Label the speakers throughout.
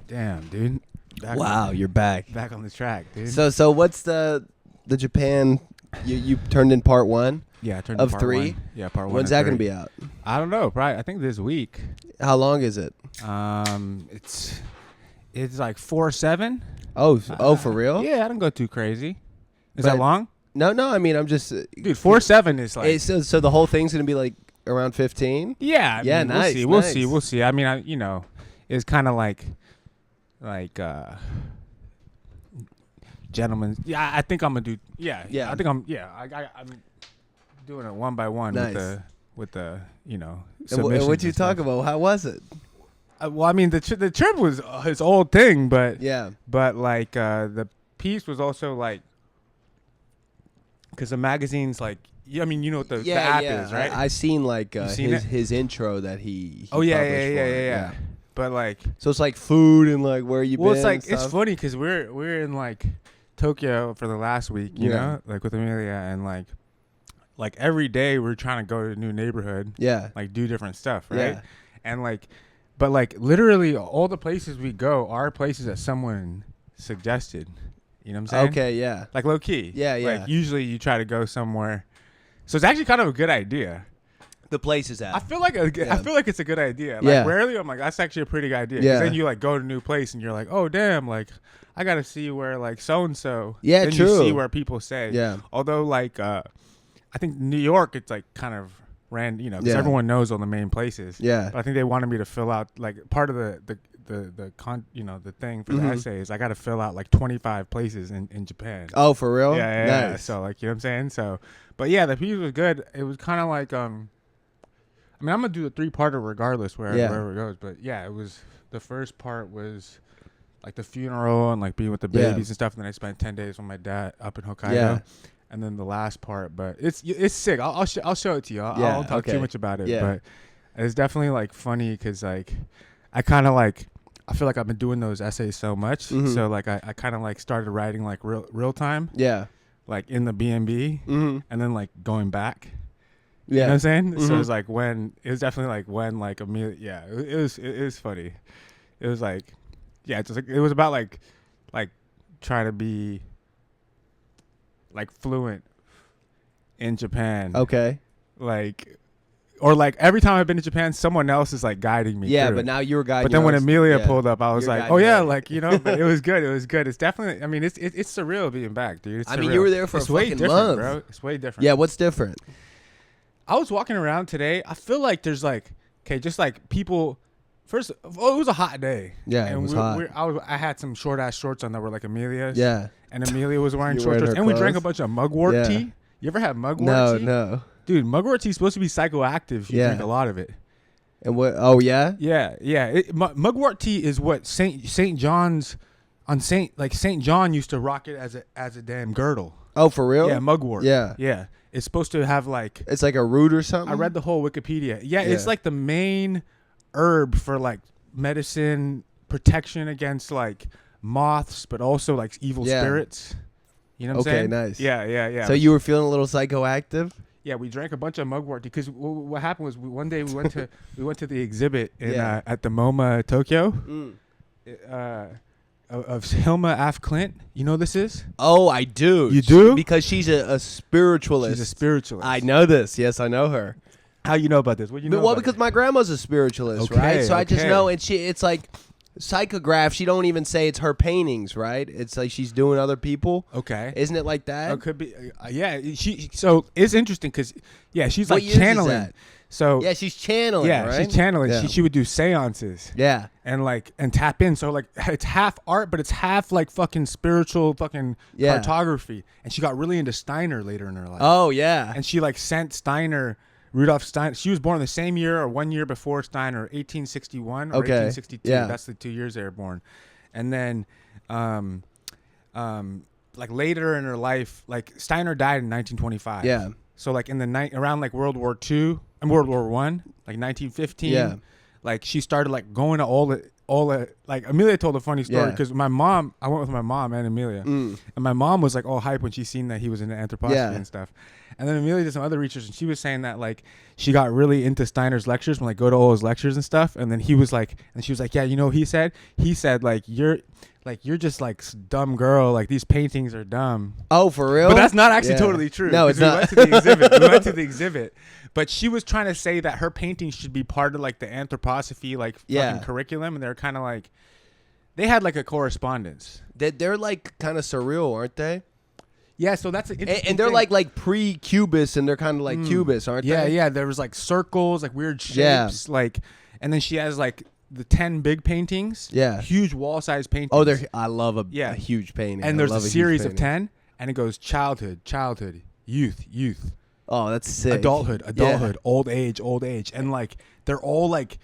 Speaker 1: Damn, dude.
Speaker 2: Wow, you're back.
Speaker 1: Back on the track, dude.
Speaker 2: So what's the Japan? You turned in part 1.
Speaker 1: Yeah, I turned
Speaker 2: of
Speaker 1: to part
Speaker 2: 3.
Speaker 1: 1. Yeah, part 1.
Speaker 2: When's that gonna be out?
Speaker 1: I don't know. Probably. I think this week.
Speaker 2: How long is it?
Speaker 1: It's like 4-7.
Speaker 2: Oh, for real?
Speaker 1: Yeah, I don't go too crazy. Is
Speaker 2: But-
Speaker 1: that long?
Speaker 2: No. I mean, I'm just.
Speaker 1: Dude, 4-7 is like.
Speaker 2: So the whole thing's gonna be like around 15.
Speaker 1: Yeah.
Speaker 2: Yeah, nice.
Speaker 1: We'll see. I mean, it's kind of like gentlemen. Yeah, I think I'm gonna do. Yeah.
Speaker 2: Yeah.
Speaker 1: I think I'm. Yeah. I'm doing it one by one
Speaker 2: Nice.
Speaker 1: with the
Speaker 2: And
Speaker 1: submissions
Speaker 2: what you
Speaker 1: and
Speaker 2: talk
Speaker 1: stuff.
Speaker 2: about? How was it?
Speaker 1: Well, I mean, the trip was his old thing, but
Speaker 2: Yeah.
Speaker 1: like the piece was also like because the magazine's like. I mean, you know what the app is, right?
Speaker 2: I seen like
Speaker 1: seen it?
Speaker 2: his intro that he
Speaker 1: Oh yeah,
Speaker 2: published for it.
Speaker 1: yeah. But like,
Speaker 2: So it's like food and like where you
Speaker 1: well,
Speaker 2: been.
Speaker 1: it's like
Speaker 2: and
Speaker 1: it's
Speaker 2: stuff.
Speaker 1: funny because we're in like Tokyo for the last week, you
Speaker 2: Yeah.
Speaker 1: know, like with Amelia, and like every day we're trying to go to a new neighborhood,
Speaker 2: Yeah.
Speaker 1: like do different stuff, right?
Speaker 2: Yeah.
Speaker 1: And like, but like literally all the places we go are places that someone suggested. You know what I'm saying?
Speaker 2: Okay. Yeah.
Speaker 1: Like low key.
Speaker 2: Yeah, yeah.
Speaker 1: Like usually you try to go somewhere, so it's actually kind of a good idea.
Speaker 2: The place is at.
Speaker 1: I feel like it's a good idea. Like
Speaker 2: Yeah.
Speaker 1: rarely I'm like that's actually a pretty good idea. 'Cause
Speaker 2: Yeah.
Speaker 1: then you like go to a new place and you're like, oh damn, like I gotta see where like so and so.
Speaker 2: Yeah,
Speaker 1: then
Speaker 2: true.
Speaker 1: You see where people say.
Speaker 2: Yeah.
Speaker 1: Although like I think New York it's like kind of random, because
Speaker 2: Yeah.
Speaker 1: everyone knows all the main places.
Speaker 2: Yeah.
Speaker 1: But I think they wanted me to fill out like part of the thing for the
Speaker 2: Mhm.
Speaker 1: essay is I got to fill out like 25 places in Japan.
Speaker 2: Oh, for real?
Speaker 1: Yeah.
Speaker 2: Nice.
Speaker 1: So like, you know what I'm saying? So, but yeah, the piece was good. It was kind of like, I mean, I'm gonna do the 3-parter regardless wherever it goes. But yeah, it was the first part was like the funeral and like being with the
Speaker 2: Yeah.
Speaker 1: babies and stuff. And then I spent 10 days with my dad up in Hokkaido.
Speaker 2: Yeah.
Speaker 1: And then the last part, but it's sick. I'll show it to you. I
Speaker 2: Yeah,
Speaker 1: won't talk
Speaker 2: okay.
Speaker 1: too much about it.
Speaker 2: Yeah.
Speaker 1: But it's definitely like funny because like I kind of like. I feel like I've been doing those essays so much,
Speaker 2: Mhm.
Speaker 1: so like I kind of like started writing like real time,
Speaker 2: Yeah.
Speaker 1: like in the B&B,
Speaker 2: Mm-hmm.
Speaker 1: and then like going back.
Speaker 2: Yeah.
Speaker 1: You know what I'm saying? So
Speaker 2: Mhm.
Speaker 1: it's like it was definitely like when like Amelia. Yeah, it was funny. It was like, yeah, it's just like it was about like trying to be like fluent in Japan.
Speaker 2: Okay.
Speaker 1: Like. Or like every time I've been to Japan, someone else is like guiding me.
Speaker 2: Yeah,
Speaker 1: through
Speaker 2: but
Speaker 1: it.
Speaker 2: now you were guiding.
Speaker 1: But then when
Speaker 2: yours.
Speaker 1: Amelia
Speaker 2: Yeah.
Speaker 1: pulled up, I was
Speaker 2: You're
Speaker 1: like,
Speaker 2: guiding
Speaker 1: oh yeah,
Speaker 2: her.
Speaker 1: like but it was good. It was good. It's definitely. I mean, it's surreal being back, dude. It's
Speaker 2: I mean,
Speaker 1: surreal.
Speaker 2: you were there for
Speaker 1: it's
Speaker 2: a
Speaker 1: way
Speaker 2: fucking
Speaker 1: different,
Speaker 2: month.
Speaker 1: bro. It's way different.
Speaker 2: Yeah. What's different?
Speaker 1: I was walking around today. I feel like there's like, just like people. First, it was a hot day.
Speaker 2: Yeah, it was hot.
Speaker 1: I had some short ass shorts on that were like Amelia's.
Speaker 2: Yeah.
Speaker 1: And Amelia was wearing
Speaker 2: You
Speaker 1: short
Speaker 2: wearing
Speaker 1: shorts,
Speaker 2: her
Speaker 1: and we drank a
Speaker 2: clothes?
Speaker 1: bunch of mugwort
Speaker 2: Yeah.
Speaker 1: tea. You ever had mugwort tea?
Speaker 2: No.
Speaker 1: Dude, mugwort tea is supposed to be psychoactive. You
Speaker 2: Yeah.
Speaker 1: drink a lot of it.
Speaker 2: And what? Oh yeah.
Speaker 1: Yeah. Mugwort tea is what Saint John's on Saint John used to rock it as a damn girdle.
Speaker 2: Oh, for real?
Speaker 1: Yeah, mugwort.
Speaker 2: Yeah.
Speaker 1: Yeah. It's supposed to have like
Speaker 2: It's like a root or something.
Speaker 1: I read the whole Wikipedia. Yeah, it's
Speaker 2: Yeah.
Speaker 1: like the main herb for like medicine protection against like moths, but also like evil
Speaker 2: Yeah.
Speaker 1: spirits. You know what I'm
Speaker 2: Okay,
Speaker 1: saying?
Speaker 2: nice.
Speaker 1: Yeah.
Speaker 2: So you were feeling a little psychoactive?
Speaker 1: Yeah, we drank a bunch of mugwort tea because what happened was one day we went to the exhibit in,
Speaker 2: Yeah.
Speaker 1: at the MoMA Tokyo
Speaker 2: Mm.
Speaker 1: of Helma AF Clint. You know who this is?
Speaker 2: Oh, I do.
Speaker 1: You do?
Speaker 2: Because she's a spiritualist.
Speaker 1: She's a spiritualist.
Speaker 2: I know this. Yes, I know her.
Speaker 1: How you know about this? What you know?
Speaker 2: Well,
Speaker 1: about
Speaker 2: because
Speaker 1: it?
Speaker 2: my grandma's a spiritualist,
Speaker 1: Okay,
Speaker 2: right? So I just
Speaker 1: okay.
Speaker 2: know, and it's like psychograph. She don't even say it's her paintings, right? It's like she's doing other people.
Speaker 1: Okay.
Speaker 2: Isn't it like that?
Speaker 1: It could be. Yeah. So it's interesting because she's
Speaker 2: What
Speaker 1: like
Speaker 2: years is
Speaker 1: channeling.
Speaker 2: that?
Speaker 1: So
Speaker 2: Yeah, she's channeling,
Speaker 1: yeah,
Speaker 2: right?
Speaker 1: she's channeling.
Speaker 2: Yeah.
Speaker 1: She would do seances.
Speaker 2: Yeah.
Speaker 1: And tap in. So like it's half art, but it's half like fucking spiritual fucking
Speaker 2: Yeah.
Speaker 1: cartography. And she got really into Steiner later in her life.
Speaker 2: Oh, yeah.
Speaker 1: And she like sent Rudolf Steiner. She was born the same year or 1 year before Steiner, 1861 or
Speaker 2: Okay.
Speaker 1: 1862.
Speaker 2: Yeah.
Speaker 1: That's the 2 years they were born. And then, like later in her life, like Steiner died in 1925.
Speaker 2: Yeah.
Speaker 1: So like in the around like World War II and World War I, like 1915.
Speaker 2: Yeah.
Speaker 1: Like she started like going to all the Ola, like Amelia told a funny story
Speaker 2: Yeah.
Speaker 1: because I went with my mom and Amelia, and my mom was like all hype when she seen that he was into anthroposophy
Speaker 2: Yeah.
Speaker 1: and stuff. And then Amelia did some other research, and she was saying that like she got really into Steiner's lectures when like go to all his lectures and stuff. And then he was like, and she was like, yeah, you know, what he said like you're just like dumb girl, like these paintings are dumb.
Speaker 2: Oh, for real?
Speaker 1: But that's not actually
Speaker 2: Yeah.
Speaker 1: totally true.
Speaker 2: No, it's
Speaker 1: 'cause
Speaker 2: not.
Speaker 1: We went to the exhibit. But she was trying to say that her paintings should be part of like the anthroposophy like
Speaker 2: Yeah.
Speaker 1: fucking curriculum, and they're kind of like they had like a correspondence.
Speaker 2: They're like kind of surreal, aren't they?
Speaker 1: Yeah, so that's an interesting
Speaker 2: And they're
Speaker 1: thing.
Speaker 2: like pre-Cubist, and they're kind of like Cubist, aren't
Speaker 1: Yeah,
Speaker 2: they?
Speaker 1: yeah. There was like circles, like weird shapes,
Speaker 2: Yeah.
Speaker 1: like, and then she has like the 10 big paintings.
Speaker 2: Yeah.
Speaker 1: Huge wall-sized paintings.
Speaker 2: Oh, I love a
Speaker 1: Yeah.
Speaker 2: huge painting.
Speaker 1: And
Speaker 2: I
Speaker 1: there's a
Speaker 2: love huge
Speaker 1: series of
Speaker 2: painting.
Speaker 1: 10, and it goes childhood, youth.
Speaker 2: Oh, that's sick.
Speaker 1: Adulthood, old age, and like they're all like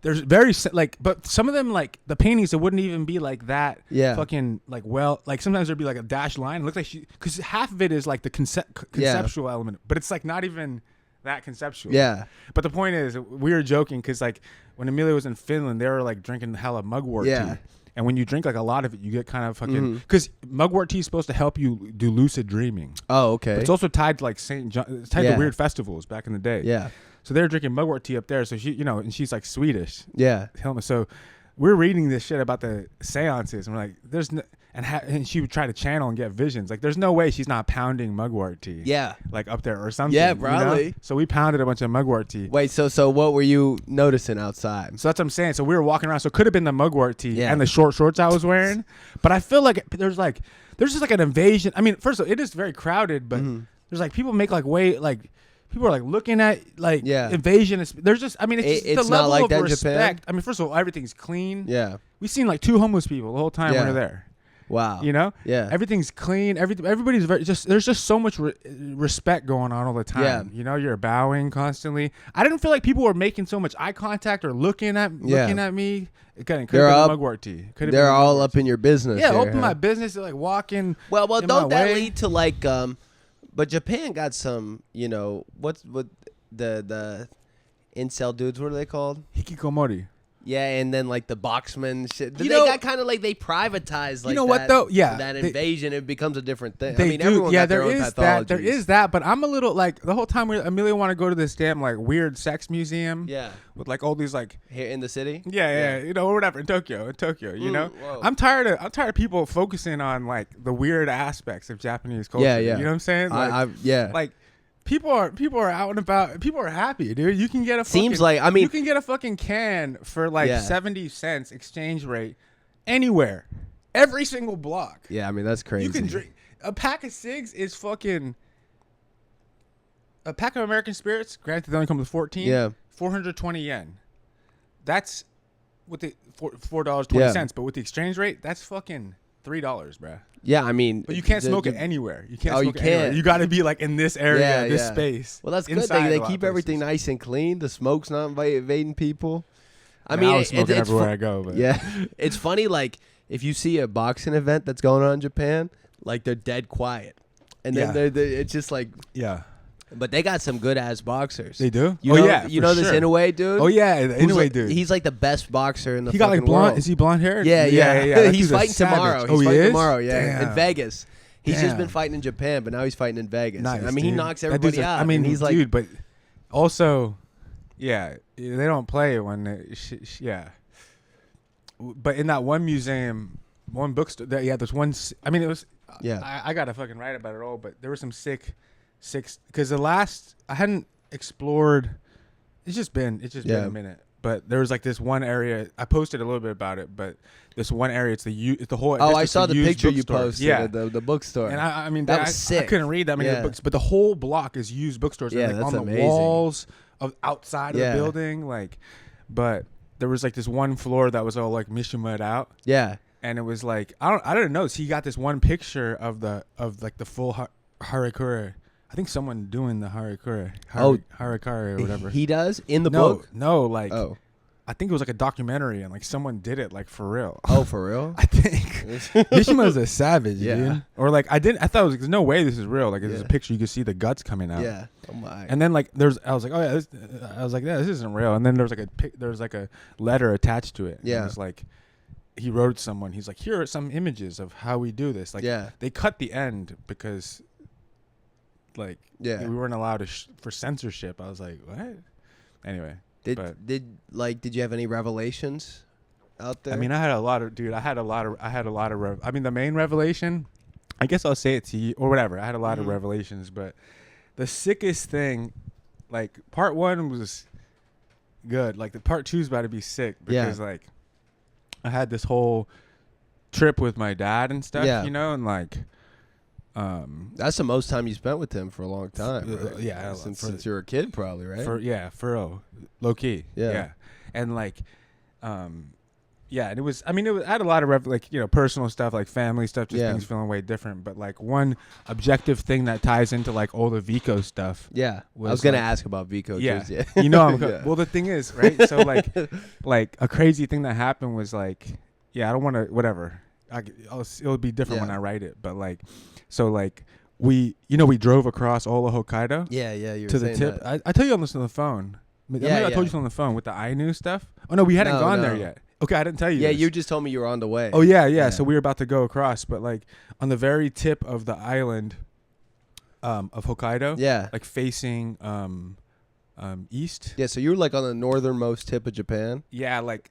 Speaker 1: there's very like, but some of them like the paintings it wouldn't even be like that.
Speaker 2: Yeah.
Speaker 1: Fucking like like sometimes there'd be like a dashed line. It looks like because half of it is like the conceptual element, but it's like not even that conceptual.
Speaker 2: Yeah.
Speaker 1: But the point is, we were joking because like when Amelia was in Finland, they were like drinking hella mugwort
Speaker 2: Yeah.
Speaker 1: tea. And when you drink like a lot of it, you get kind of fucking because mugwort tea is supposed to help you do lucid dreaming.
Speaker 2: Oh, okay.
Speaker 1: But it's also tied to like St. John. It's tied
Speaker 2: Yeah.
Speaker 1: to weird festivals back in the day.
Speaker 2: Yeah.
Speaker 1: So they're drinking mugwort tea up there. So she, and she's like Swedish.
Speaker 2: Yeah.
Speaker 1: Helma. So we're reading this shit about the seances, and we're like, there's no, and she would try to channel and get visions. Like, there's no way she's not pounding mugwort tea.
Speaker 2: Yeah.
Speaker 1: Like up there or something.
Speaker 2: Yeah,
Speaker 1: you know?
Speaker 2: probably.
Speaker 1: So we pounded a bunch of mugwort tea.
Speaker 2: Wait, so what were you noticing outside?
Speaker 1: So that's what I'm saying. So we were walking around. So it could have been the mugwort tea
Speaker 2: Yeah.
Speaker 1: and the short shorts I was wearing. But I feel like there's just like an invasion. I mean, first of all, it is very crowded, but there's like people make like people are like looking at like invasion. There's just, I mean, it's just
Speaker 2: It's
Speaker 1: the
Speaker 2: not
Speaker 1: level
Speaker 2: like
Speaker 1: of
Speaker 2: that in
Speaker 1: respect.
Speaker 2: Japan?
Speaker 1: I mean, first of all, everything's clean.
Speaker 2: Yeah.
Speaker 1: We've seen like 2 homeless people the whole time we
Speaker 2: Yeah.
Speaker 1: were there.
Speaker 2: Wow.
Speaker 1: You know?
Speaker 2: Yeah.
Speaker 1: Everything's clean. Everybody's there's just so much respect going on all the time.
Speaker 2: Yeah.
Speaker 1: You know, you're bowing constantly. I didn't feel like people were making so much eye contact or looking at me. Again, could have been the mugwort tea.
Speaker 2: They're all up in your business.
Speaker 1: Yeah,
Speaker 2: there,
Speaker 1: open
Speaker 2: huh?
Speaker 1: my business. They're like walking.
Speaker 2: Well,
Speaker 1: in
Speaker 2: don't
Speaker 1: my
Speaker 2: that
Speaker 1: way.
Speaker 2: lead to like but Japan got some, what the incel dudes, what are they called?
Speaker 1: Hikikomori.
Speaker 2: Yeah, and then like the boxman shit.
Speaker 1: You
Speaker 2: They
Speaker 1: know-
Speaker 2: got kind of like they privatized like
Speaker 1: know what, though? Yeah,
Speaker 2: that
Speaker 1: they-
Speaker 2: invasion, it becomes a different thing. I
Speaker 1: They
Speaker 2: mean,
Speaker 1: do.
Speaker 2: everyone
Speaker 1: Yeah,
Speaker 2: got their
Speaker 1: there
Speaker 2: own
Speaker 1: is that. There
Speaker 2: pathologies.
Speaker 1: is that. But I'm a little like the whole time Amelia want to go to this damn like weird sex museum.
Speaker 2: Yeah.
Speaker 1: With like all these like
Speaker 2: Here in the city?
Speaker 1: yeah, or whatever in Tokyo, you know.
Speaker 2: whoa.
Speaker 1: I'm tired of people focusing on like the weird aspects of Japanese culture.
Speaker 2: Yeah, yeah.
Speaker 1: You know what I'm saying? Like,
Speaker 2: yeah.
Speaker 1: like people are out and about. People are happy, dude. You can get a
Speaker 2: Seems
Speaker 1: fucking,
Speaker 2: like- I mean-
Speaker 1: you can get a fucking can for like
Speaker 2: Yeah.
Speaker 1: 70 cents exchange rate anywhere, every single block.
Speaker 2: Yeah, I mean that's crazy.
Speaker 1: You can drink a pack of cigs is fucking a pack of American Spirits. Granted, they only come with 14.
Speaker 2: Yeah.
Speaker 1: 420 yen. That's with the $4.20.
Speaker 2: Yeah.
Speaker 1: But with the exchange rate, that's fucking $3, bruh.
Speaker 2: Yeah, I mean,
Speaker 1: But you can't smoke it anywhere. You can't
Speaker 2: Oh,
Speaker 1: smoke
Speaker 2: you
Speaker 1: it anywhere.
Speaker 2: can't.
Speaker 1: You got to be like in this area,
Speaker 2: Yeah,
Speaker 1: this
Speaker 2: yeah.
Speaker 1: space.
Speaker 2: Well, that's good.
Speaker 1: Inside
Speaker 2: They
Speaker 1: a lot
Speaker 2: keep
Speaker 1: of
Speaker 2: everything
Speaker 1: places.
Speaker 2: nice and clean. The smoke's not invading people. I
Speaker 1: Yeah,
Speaker 2: mean,
Speaker 1: I was smoking
Speaker 2: it's
Speaker 1: everywhere I go. But
Speaker 2: yeah, it's funny. Like if you see a boxing event that's going on in Japan, like they're dead quiet, and then
Speaker 1: Yeah.
Speaker 2: it's just like.
Speaker 1: yeah,
Speaker 2: But they got some good ass boxers.
Speaker 1: they do.
Speaker 2: You
Speaker 1: oh
Speaker 2: know,
Speaker 1: yeah,
Speaker 2: you
Speaker 1: for
Speaker 2: know this
Speaker 1: sure.
Speaker 2: Inoue dude.
Speaker 1: Oh yeah, the
Speaker 2: Who's
Speaker 1: Inoue
Speaker 2: like-
Speaker 1: dude.
Speaker 2: He's like the best boxer in the.
Speaker 1: He got like
Speaker 2: fucking
Speaker 1: blonde.
Speaker 2: world.
Speaker 1: Is he blonde hair?
Speaker 2: Yeah.
Speaker 1: That
Speaker 2: He's
Speaker 1: dude's a
Speaker 2: fighting
Speaker 1: savage.
Speaker 2: tomorrow.
Speaker 1: Oh,
Speaker 2: He's
Speaker 1: he
Speaker 2: fighting
Speaker 1: is?
Speaker 2: tomorrow. Yeah,
Speaker 1: Damn.
Speaker 2: in Vegas. He's just been
Speaker 1: Damn.
Speaker 2: fighting in Japan, but now he's fighting in Vegas.
Speaker 1: Nice,
Speaker 2: I mean, he
Speaker 1: dude.
Speaker 2: knocks
Speaker 1: That dude's
Speaker 2: everybody
Speaker 1: a-
Speaker 2: out.
Speaker 1: I mean,
Speaker 2: and he's like,
Speaker 1: dude, but also, yeah, they don't play when yeah. But in that one museum, one bookstore, there's one. I mean, it was.
Speaker 2: Yeah.
Speaker 1: I gotta fucking write about it all, but there were some sick, because the last I hadn't explored. It's just been a minute. But there was like this one area. I posted a little bit about it, but this one area, it's the whole.
Speaker 2: oh,
Speaker 1: it's
Speaker 2: I
Speaker 1: just
Speaker 2: saw
Speaker 1: a
Speaker 2: the
Speaker 1: used
Speaker 2: picture you
Speaker 1: bookstore.
Speaker 2: posted.
Speaker 1: Yeah,
Speaker 2: The bookstore.
Speaker 1: and I mean,
Speaker 2: That was
Speaker 1: I
Speaker 2: sick.
Speaker 1: couldn't read that many
Speaker 2: Yeah.
Speaker 1: books, but the whole block is used bookstores.
Speaker 2: Yeah,
Speaker 1: and, like,
Speaker 2: that's
Speaker 1: on the
Speaker 2: amazing.
Speaker 1: walls of outside of
Speaker 2: Yeah.
Speaker 1: the building, like. But there was like this one floor that was all like Mishima out,
Speaker 2: yeah.
Speaker 1: and it was like I didn't know. So he got this one picture of the full harikuri. I think someone doing the harikuri. Harakiri or whatever.
Speaker 2: He does in the
Speaker 1: no,
Speaker 2: book.
Speaker 1: no, like
Speaker 2: Oh,
Speaker 1: I think it was like a documentary, and like someone did it like for real.
Speaker 2: Oh, for real?
Speaker 1: I think Mishima's a savage,
Speaker 2: Yeah.
Speaker 1: dude. Or like I thought it was like, there's no way this is real. Like there's a picture, you could see the guts coming out.
Speaker 2: Yeah. Oh my.
Speaker 1: And then like I was like, oh yeah, this isn't real. And then there was like a letter attached to it.
Speaker 2: Yeah.
Speaker 1: And it was like he wrote someone. He's like, here are some images of how we do this. Like they cut the end because like we weren't allowed to for censorship. I was like, what? Anyway.
Speaker 2: Did you have any revelations out there?
Speaker 1: I mean, I had a lot of I mean, the main revelation, I guess I'll say it to you or whatever. I had a lot of revelations, but the sickest thing, like part 1 was good. Like the part 2 is about to be sick because like I had this whole trip with my dad and stuff, you know, and like
Speaker 2: that's the most time you spent with him for a long time, right?
Speaker 1: Yeah,
Speaker 2: since you were a kid, probably, right?
Speaker 1: For real, low key, yeah, and like, and it was. I mean, I had a lot of like personal stuff, like family stuff, just things feeling way different. But like one objective thing that ties into like all the Vico stuff.
Speaker 2: Yeah, I was gonna ask about Vico.
Speaker 1: Yeah,
Speaker 2: just,
Speaker 1: you know, well, the thing is, right? So like a crazy thing that happened was like, I don't want to, whatever. It'll be different when I write it, but like. So like we drove across all of Hokkaido.
Speaker 2: Yeah, you were
Speaker 1: to the tip.
Speaker 2: That.
Speaker 1: I tell you on this on the phone. I told you on the phone with the Inu stuff. Oh no, we hadn't gone there yet. Okay, I didn't tell you.
Speaker 2: Yeah,
Speaker 1: this.
Speaker 2: you just told me you were on the way.
Speaker 1: Oh yeah. So we were about to go across, but like on the very tip of the island of Hokkaido.
Speaker 2: Yeah.
Speaker 1: Like facing east.
Speaker 2: Yeah, so you were like on the northernmost tip of Japan.
Speaker 1: Yeah, like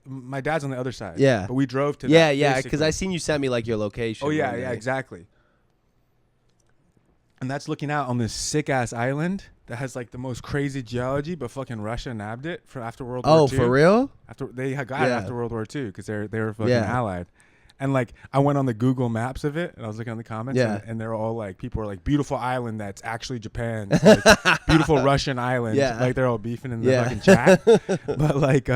Speaker 1: my dad's on the other side.
Speaker 2: Yeah.
Speaker 1: But we drove to.
Speaker 2: Yeah, because I seen you send me like your location.
Speaker 1: Oh yeah, exactly. And that's looking out on this sick ass island that has like the most crazy geology, but fucking Russia nabbed it for after World War II.
Speaker 2: Oh, for real?
Speaker 1: After they got it after World War II because they were fucking allied. And like I went on the Google Maps of it and I was looking on the comments and they're all like people are like beautiful island that's actually Japan, like, beautiful Russian island. Like they're all beefing in the fucking chat. But like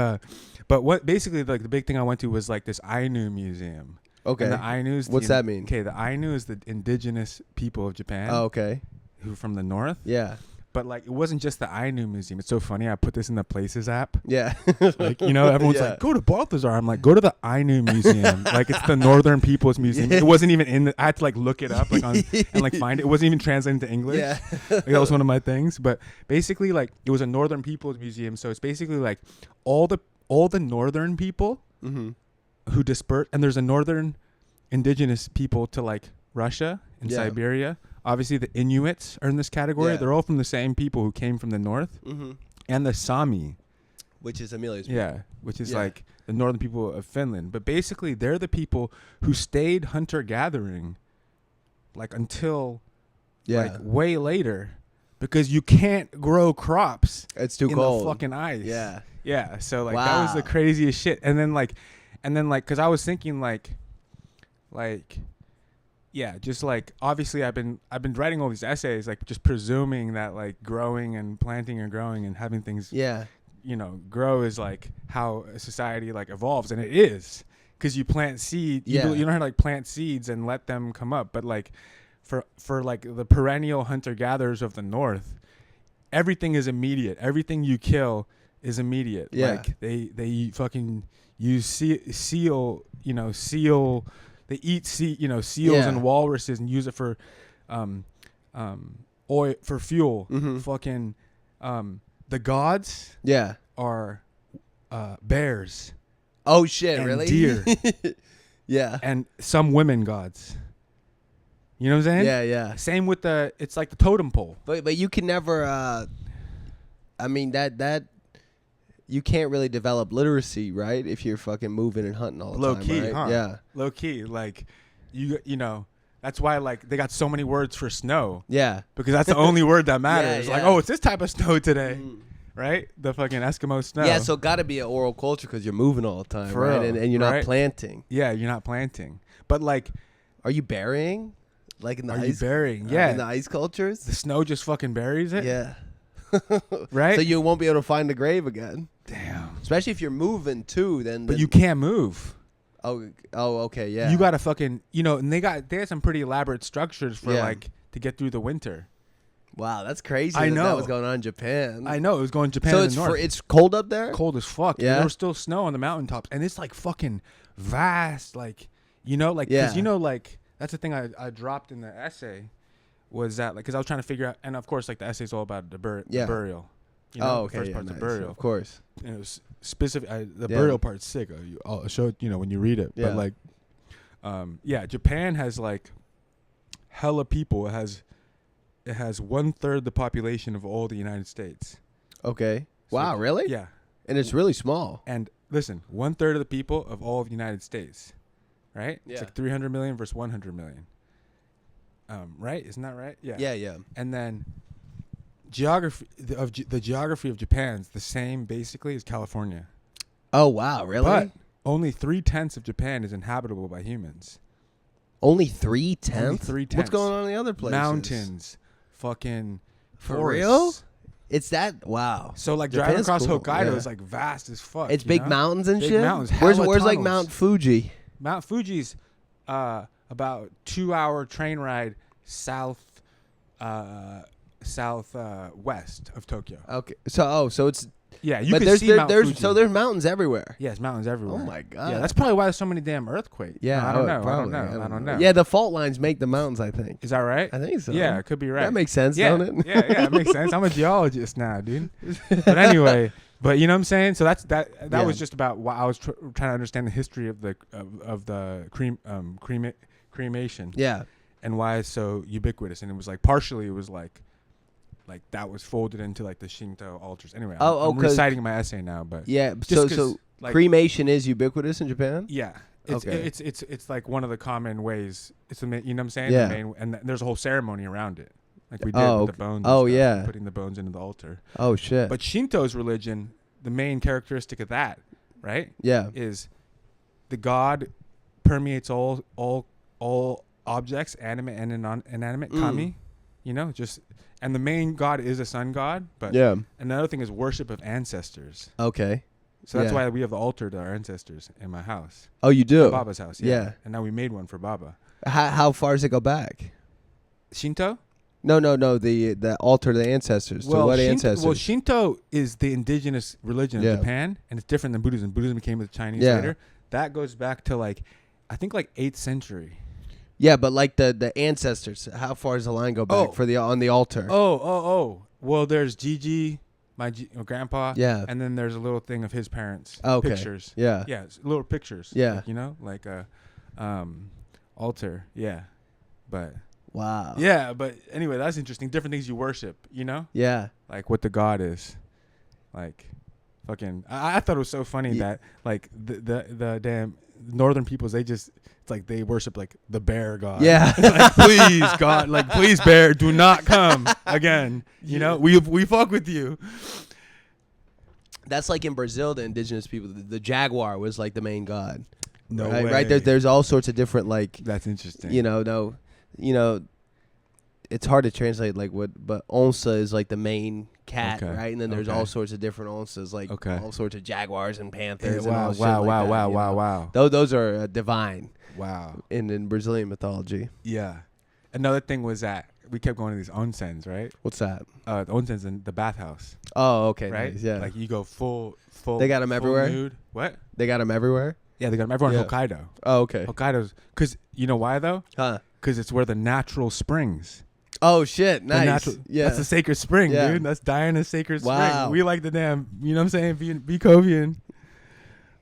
Speaker 1: but what basically like the big thing I went to was like this Inu Museum.
Speaker 2: Okay.
Speaker 1: And the Ainu's
Speaker 2: what's that mean?
Speaker 1: Okay, the Ainu is the indigenous people of Japan.
Speaker 2: Oh, okay.
Speaker 1: Who from the north.
Speaker 2: Yeah.
Speaker 1: But like it wasn't just the Ainu Museum. It's so funny. I put this in the Places app.
Speaker 2: Yeah.
Speaker 1: Like everyone's like, go to Balthazar. I'm like, go to the Ainu Museum. Like it's the Northern People's Museum. It wasn't even in. I had to like look it up like and like find it. It wasn't even translated into English.
Speaker 2: Yeah.
Speaker 1: Like, that was one of my things. But basically, like it was a Northern People's Museum. So it's basically like all the Northern people who dispersed, and there's a Northern indigenous people to like Russia and Siberia. Obviously, the Inuits are in this category. They're all from the same people who came from the north, and the Sami,
Speaker 2: which is Amelia's people.
Speaker 1: Yeah, which is like the northern people of Finland. But basically, they're the people who stayed hunter-gathering, like until like way later, because you can't grow crops.
Speaker 2: It's too
Speaker 1: in
Speaker 2: cold.
Speaker 1: The fucking ice.
Speaker 2: Yeah.
Speaker 1: So like that was the craziest shit. And then like, because I was thinking like. Yeah, just like obviously I've been writing all these essays like just presuming that like growing and planting and growing and having things grow is like how a society like evolves, and it is because you plant seed you know how to like plant seeds and let them come up, but like for like the perennial hunter gatherers of the north, everything is immediate. Everything you kill is immediate. Like they fucking use seal. They eat seals and walruses and use it for oil for fuel. Fucking the gods are bears.
Speaker 2: Oh shit,
Speaker 1: and
Speaker 2: really?
Speaker 1: Deer.
Speaker 2: Yeah.
Speaker 1: And some women gods. You know what I'm saying?
Speaker 2: Yeah.
Speaker 1: Same with it's like the totem pole.
Speaker 2: But you can never I mean that you can't really develop literacy, right? If you're fucking moving and hunting all the
Speaker 1: Low
Speaker 2: time,
Speaker 1: key,
Speaker 2: right?
Speaker 1: huh?
Speaker 2: Yeah.
Speaker 1: Low key, like you know, that's why like they got so many words for snow.
Speaker 2: Yeah.
Speaker 1: Because that's the only word that matters.
Speaker 2: Yeah.
Speaker 1: Like, oh, it's this type of snow today. Right? The fucking Eskimo snow.
Speaker 2: Yeah, so got to be an oral culture because you're moving all the time,
Speaker 1: For
Speaker 2: right?
Speaker 1: real,
Speaker 2: And you're not planting.
Speaker 1: Yeah, you're not planting. But like,
Speaker 2: are you burying? Like in the ice?
Speaker 1: Are you burying? Yeah.
Speaker 2: In the ice cultures?
Speaker 1: The snow just fucking buries it?
Speaker 2: Yeah.
Speaker 1: Right?
Speaker 2: So you won't be able to find the grave again.
Speaker 1: Damn.
Speaker 2: Especially if you're moving too, then.
Speaker 1: But you can't move.
Speaker 2: Oh, okay, yeah.
Speaker 1: You gotta fucking, and they had some pretty elaborate structures for like to get through the winter.
Speaker 2: Wow, that's crazy.
Speaker 1: I
Speaker 2: That
Speaker 1: know.
Speaker 2: was going on in Japan.
Speaker 1: I know it was going Japan
Speaker 2: So
Speaker 1: to
Speaker 2: it's
Speaker 1: the north.
Speaker 2: it's cold up there.
Speaker 1: Cold as fuck.
Speaker 2: Yeah.
Speaker 1: And there was still snow on the mountaintops, and it's like fucking vast. Like like
Speaker 2: Yeah.
Speaker 1: because like that's the thing I dropped in the essay was that like because I was trying to figure out, and of course like the essay's all about the burial.
Speaker 2: Oh, okay.
Speaker 1: The first
Speaker 2: Yeah,
Speaker 1: part's
Speaker 2: nice.
Speaker 1: the burial.
Speaker 2: Of course.
Speaker 1: And it was specific. The
Speaker 2: Yeah.
Speaker 1: burial part's sick. I'll show it when you read it.
Speaker 2: Yeah.
Speaker 1: But like, Japan has like hella people. It has 1/3 the population of all the United States.
Speaker 2: Okay.
Speaker 1: So
Speaker 2: Wow, really?
Speaker 1: Yeah.
Speaker 2: And it's really small.
Speaker 1: And listen, 1/3 of the people of all of the United States, right?
Speaker 2: Yeah.
Speaker 1: It's like 300 million versus 100 million. Right? Isn't that right? Yeah.
Speaker 2: Yeah.
Speaker 1: And then the geography of Japan's the same basically as California.
Speaker 2: Oh, wow, really?
Speaker 1: But only 3/10 of Japan is inhabitable by humans.
Speaker 2: Only 3/10?
Speaker 1: Only 3/10.
Speaker 2: What's going on in the other places?
Speaker 1: Mountains, fucking
Speaker 2: For
Speaker 1: forests.
Speaker 2: real? It's that? Wow.
Speaker 1: So like driving
Speaker 2: Japan's
Speaker 1: across
Speaker 2: cool,
Speaker 1: Hokkaido
Speaker 2: yeah.
Speaker 1: is like vast as fuck.
Speaker 2: It's
Speaker 1: you
Speaker 2: big
Speaker 1: know?
Speaker 2: mountains and
Speaker 1: Big
Speaker 2: shit?
Speaker 1: mountains,
Speaker 2: Where's
Speaker 1: hella
Speaker 2: like
Speaker 1: tunnels.
Speaker 2: Mount Fuji?
Speaker 1: Mount Fuji's about 2-hour train ride southwest of Tokyo.
Speaker 2: Okay. So it's
Speaker 1: Yeah, you
Speaker 2: but
Speaker 1: can
Speaker 2: there's
Speaker 1: see Mount
Speaker 2: there's
Speaker 1: Fuji.
Speaker 2: so there's mountains everywhere.
Speaker 1: Yes, mountains everywhere.
Speaker 2: Oh my god.
Speaker 1: Yeah, that's probably why there's so many damn earthquakes.
Speaker 2: Yeah,
Speaker 1: No, I don't know.
Speaker 2: probably.
Speaker 1: I don't know.
Speaker 2: Yeah, the fault lines make the mountains, I think.
Speaker 1: Is that right?
Speaker 2: I think so.
Speaker 1: Yeah, it could be right.
Speaker 2: That makes sense,
Speaker 1: yeah.
Speaker 2: don't it?
Speaker 1: yeah, it makes sense. I'm a geologist now, dude. But anyway, you know what I'm saying? So that
Speaker 2: Yeah.
Speaker 1: was just about why I was trying to understand the history of the cremation
Speaker 2: Yeah.
Speaker 1: and why it's so ubiquitous. And it was like partially it was like that was folded into like the Shinto altars. Anyway, I'm
Speaker 2: 'cause-
Speaker 1: reciting my essay now, but
Speaker 2: Yeah.
Speaker 1: Just 'cause,
Speaker 2: So
Speaker 1: like-
Speaker 2: cremation is ubiquitous in Japan?
Speaker 1: yeah. It's,
Speaker 2: Okay.
Speaker 1: it's like one of the common ways. It's you know what I'm saying?
Speaker 2: Yeah.
Speaker 1: The main, and there's a whole ceremony around it, like we did
Speaker 2: Oh,
Speaker 1: with
Speaker 2: okay.
Speaker 1: the bones.
Speaker 2: Oh,
Speaker 1: and stuff,
Speaker 2: yeah.
Speaker 1: putting the bones into the altar.
Speaker 2: Oh shit.
Speaker 1: But Shinto's religion, the main characteristic of that, right,
Speaker 2: yeah.
Speaker 1: is the god permeates all objects, animate and inanimate. Kami, and the main god is a sun god. But
Speaker 2: Yeah.
Speaker 1: another thing is worship of ancestors.
Speaker 2: Okay.
Speaker 1: So that's
Speaker 2: Yeah.
Speaker 1: why we have the altar to our ancestors in my house.
Speaker 2: Oh, you do?
Speaker 1: Baba's house.
Speaker 2: Yeah.
Speaker 1: And now we made one for Baba.
Speaker 2: How far does it go back?
Speaker 1: Shinto?
Speaker 2: No. The altar to the ancestors. To what ancestors?
Speaker 1: Well, Shinto is the indigenous religion
Speaker 2: Yeah.
Speaker 1: of Japan, and it's different than Buddhism. Buddhism came with the Chinese
Speaker 2: Yeah.
Speaker 1: later. That goes back to I think 8th century.
Speaker 2: Yeah, but like the ancestors. How far does the line go back
Speaker 1: Oh.
Speaker 2: on the altar?
Speaker 1: Oh. Well, there's Gigi, my grandpa.
Speaker 2: Yeah.
Speaker 1: And then there's a little thing of his parents.
Speaker 2: Oh, okay.
Speaker 1: Pictures.
Speaker 2: Yeah.
Speaker 1: Yeah, little pictures.
Speaker 2: Yeah.
Speaker 1: Like a altar. Yeah. But
Speaker 2: Wow.
Speaker 1: yeah, but anyway, that's interesting. Different things you worship,
Speaker 2: Yeah.
Speaker 1: like what the god is. Like fucking I thought it was so funny that like the damn northern peoples, it's like they worship like the bear god.
Speaker 2: Yeah.
Speaker 1: Like, please God, like please bear, do not come again. We fuck with you.
Speaker 2: That's like in Brazil, the indigenous people. The jaguar was like the main god.
Speaker 1: No
Speaker 2: right,
Speaker 1: way.
Speaker 2: Right. There's all sorts of different
Speaker 1: That's interesting.
Speaker 2: It's hard to translate but onça is like the main cat,
Speaker 1: Okay.
Speaker 2: right? And then there's
Speaker 1: Okay.
Speaker 2: all sorts of different onças, like all sorts of jaguars and panthers.
Speaker 1: Yeah,
Speaker 2: and all shit like that, you know? Those are divine
Speaker 1: Wow.
Speaker 2: in Brazilian mythology.
Speaker 1: Yeah. Another thing was that we kept going to these onsens, right?
Speaker 2: What's that?
Speaker 1: The onsens in the bathhouse,
Speaker 2: Oh, okay,
Speaker 1: right?
Speaker 2: nice, yeah.
Speaker 1: Like you go full.
Speaker 2: They got 'em
Speaker 1: full
Speaker 2: everywhere?
Speaker 1: Nude. What?
Speaker 2: They got them everywhere.
Speaker 1: Yeah, they got 'em everywhere
Speaker 2: Yeah.
Speaker 1: in Hokkaido.
Speaker 2: Oh, okay.
Speaker 1: Hokkaido's because you know why though?
Speaker 2: Huh?
Speaker 1: Because it's where the natural springs.
Speaker 2: Oh shit!
Speaker 1: The
Speaker 2: Nice.
Speaker 1: natural,
Speaker 2: Yeah.
Speaker 1: That's the sacred spring,
Speaker 2: Yeah.
Speaker 1: dude. That's Diana's sacred
Speaker 2: Wow.
Speaker 1: spring. We like the damn. You know what I'm saying? Beethoven.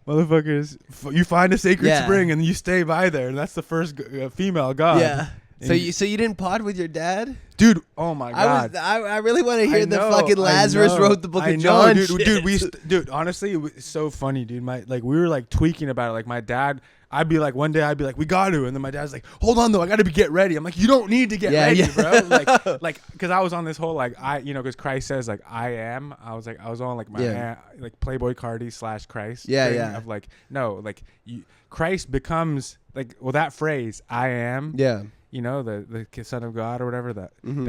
Speaker 1: Motherfuckers, you find a sacred
Speaker 2: Yeah.
Speaker 1: spring and you stay by there, and that's the first female god.
Speaker 2: Yeah.
Speaker 1: And
Speaker 2: So you didn't pod with your dad?
Speaker 1: dude. Oh my god.
Speaker 2: I really want to hear
Speaker 1: I
Speaker 2: the
Speaker 1: know,
Speaker 2: fucking
Speaker 1: I
Speaker 2: Lazarus
Speaker 1: know,
Speaker 2: wrote the book
Speaker 1: I
Speaker 2: of
Speaker 1: know,
Speaker 2: John.
Speaker 1: dude. Dude, honestly, it was so funny, dude. We were like tweaking about it. Like my dad, one day I'd be like, we got to, and then my dad's like, hold on though, I got to get ready. I'm like, you don't need to get ready, bro. Like, because I was on this whole because Christ says like I am. I was on like my like Playboy Cardi / Christ.
Speaker 2: Yeah,
Speaker 1: thing
Speaker 2: yeah.
Speaker 1: Of like Christ becomes that phrase I am.
Speaker 2: Yeah.
Speaker 1: The Son of God or whatever that.
Speaker 2: Mhm.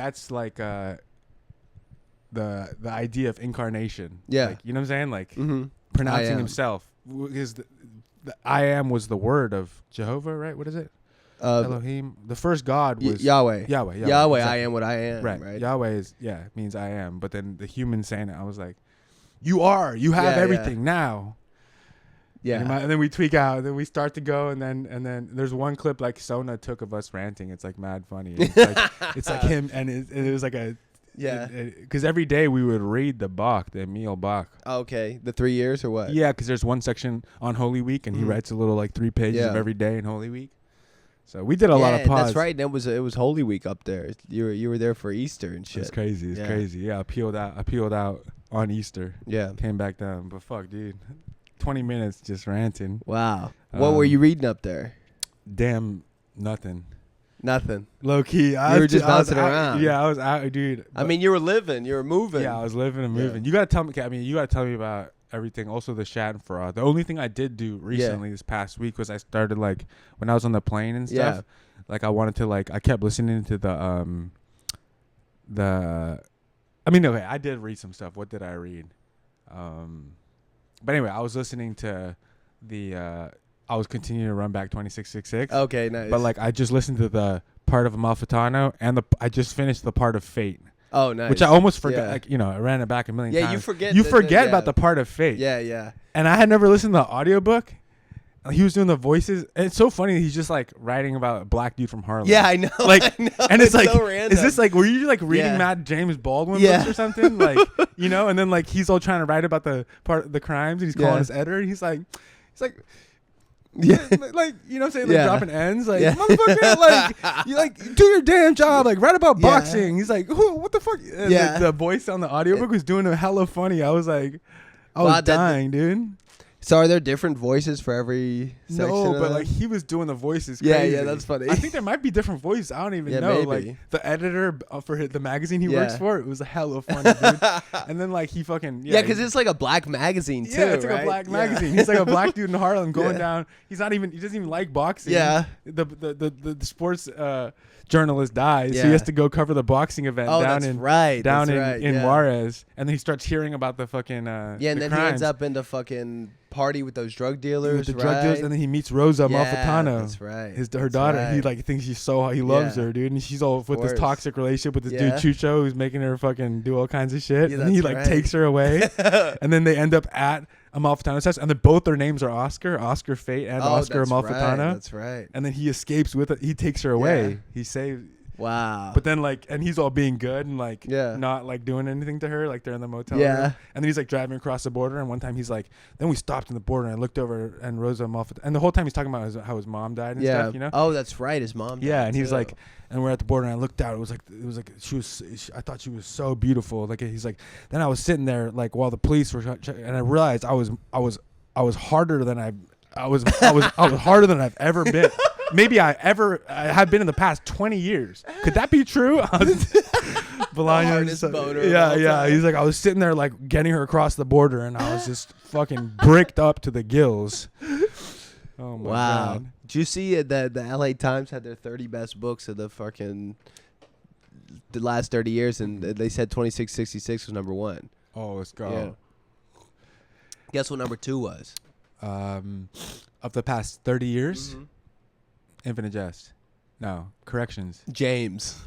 Speaker 1: That's like the idea of incarnation.
Speaker 2: Yeah.
Speaker 1: Like, you know what I'm saying? Like
Speaker 2: Mm-hmm.
Speaker 1: pronouncing
Speaker 2: I am.
Speaker 1: himself, because the I am was the word of Jehovah, right? What is it? Elohim. The first God was
Speaker 2: Yahweh.
Speaker 1: Yahweh.
Speaker 2: Yahweh,
Speaker 1: exactly.
Speaker 2: I am what I am. Right.
Speaker 1: Yahweh means I am. But then the human saying it, I was like, you are. You have everything now.
Speaker 2: Yeah.
Speaker 1: And then we tweak out. And then we start to go. And then there's one clip like Sona took of us ranting. It's like mad funny. It's like him. And it was like a.
Speaker 2: Yeah.
Speaker 1: Because every day we would read the Bach, the Emil Bach.
Speaker 2: Okay. The 3 years or what?
Speaker 1: Yeah, because there's one section on Holy Week. And he writes a little like 3 pages of every day in Holy Week. So we did a lot of pods.
Speaker 2: That's right. It was Holy Week up there. You were there for Easter and shit.
Speaker 1: It's crazy. It's crazy. Yeah, I peeled out on Easter.
Speaker 2: Yeah.
Speaker 1: Came back down. But fuck, dude. 20 minutes just ranting.
Speaker 2: Wow. What were you reading up there?
Speaker 1: Damn, nothing.
Speaker 2: Nothing.
Speaker 1: Low key.
Speaker 2: You were just bouncing around.
Speaker 1: Yeah, I was out, dude.
Speaker 2: I mean, you were living. You were moving.
Speaker 1: Yeah, I was living and moving. You gotta tell me. You gotta tell me about everything. Also, the Schadenfreude. The only thing I did do recently this past week was I started like when I was on the plane and stuff.
Speaker 2: Yeah.
Speaker 1: Like I wanted to like I kept listening to the. I mean, okay, I did read some stuff. What did I read? But anyway, I was listening to the. I was continuing to run back 2666.
Speaker 2: Okay, nice.
Speaker 1: But like I just listened to the part of Amalfitano and I just finished the part of Fate.
Speaker 2: Oh, nice.
Speaker 1: Which I almost forgot.
Speaker 2: Yeah.
Speaker 1: Like, I ran it back a million times.
Speaker 2: Yeah, you forget.
Speaker 1: You forget about the part of Fate.
Speaker 2: Yeah, yeah.
Speaker 1: And I had never listened to the audiobook. He was doing the voices. And it's so funny. He's just like writing about a black dude from Harlem.
Speaker 2: Yeah, I know.
Speaker 1: Like,
Speaker 2: I know.
Speaker 1: and it's like,
Speaker 2: so random.
Speaker 1: is this like, were you like reading Matt James Baldwin books or something? Like, and then like he's all trying to write about the part of the crimes and he's calling his editor. And he's like, yeah, like you know what I'm saying, like dropping ends, like motherfucker, like you like do your damn job, like write about boxing. He's like, what the fuck? And the voice on the audiobook was doing a hella funny. I was like, I was dying, dude.
Speaker 2: So are there different voices for every section?
Speaker 1: No, but like he was doing the voices.
Speaker 2: Yeah,
Speaker 1: crazy.
Speaker 2: yeah, that's funny.
Speaker 1: I think there might be different voices. I don't even know.
Speaker 2: Maybe.
Speaker 1: Like the editor for the magazine he works for, it was a hella funny, dude. And then like he fucking
Speaker 2: because it's like a black magazine too.
Speaker 1: Yeah, it's like a black magazine. He's like a black dude in Harlem going down. He doesn't even like boxing.
Speaker 2: Yeah.
Speaker 1: The sports journalist dies, so he has to go cover the boxing event down in Juarez, and then he starts hearing about the fucking
Speaker 2: and then he ends up in the fucking party with those drug dealers,
Speaker 1: and then he meets Rosa Amalfitano.
Speaker 2: That's right.
Speaker 1: Her daughter. Right. He like thinks she's he loves her, dude, and she's all with this toxic relationship with this dude Chucho, who's making her fucking do all kinds of shit, and he like takes her away, and then they end up at Amalfitano's house, and then both their names are Oscar Fate and Oscar Amalfitano.
Speaker 2: Right, that's right.
Speaker 1: And then he escapes with it. He takes her away. He saves.
Speaker 2: Wow.
Speaker 1: But then like, and he's all being good and like not like doing anything to her. Like they're in the motel room. And then he's like driving across the border. And one time he's like, then we stopped in the border and I looked over and Rosa Amalfitano. And the whole time he's talking about how his mom died and stuff,
Speaker 2: Oh, that's right. His mom died.
Speaker 1: Yeah. And he's like, and we're at the border and I looked out. It was like I thought she was so beautiful. Like he's like, then I was sitting there like while the police were and I realized I was harder than I was harder than I've ever been. Maybe I have been in the past 20 years. Could that be true?
Speaker 2: Hardest boner.
Speaker 1: Yeah. He's like, I was sitting there like getting her across the border, and I was just fucking bricked up to the gills. Oh my god!
Speaker 2: Did you see that the LA Times had their 30 best books of the last 30 years, and they said 2666 was number 1.
Speaker 1: Oh, let's go.
Speaker 2: Yeah. Guess what number 2 was?
Speaker 1: Of the past 30 years. Mm-hmm. Infinite Jest. No, Corrections.
Speaker 2: James.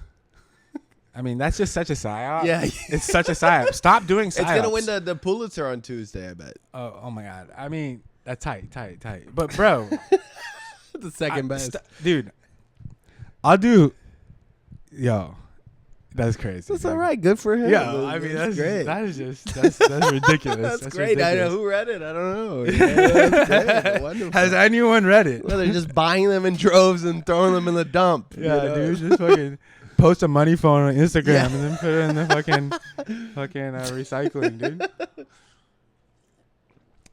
Speaker 1: I mean, that's just such a psyop.
Speaker 2: Yeah.
Speaker 1: It's such a psyop. Stop doing psyops.
Speaker 2: It's going to win the Pulitzer on Tuesday, I bet.
Speaker 1: Oh my God. I mean, that's tight. But, bro.
Speaker 2: The second best.
Speaker 1: Dude, I'll do. Yo. That's crazy.
Speaker 2: That's all right. Good for him.
Speaker 1: Yeah, I mean that's great. That's ridiculous.
Speaker 2: That's great.
Speaker 1: Ridiculous.
Speaker 2: I know who read it. I don't know. Yeah, that's great. Wonderful.
Speaker 1: Has anyone read it?
Speaker 2: Well, they're just buying them in droves and throwing them in the dump.
Speaker 1: Yeah, dude. Just fucking post a money phone on Instagram and then put it in the fucking recycling, dude.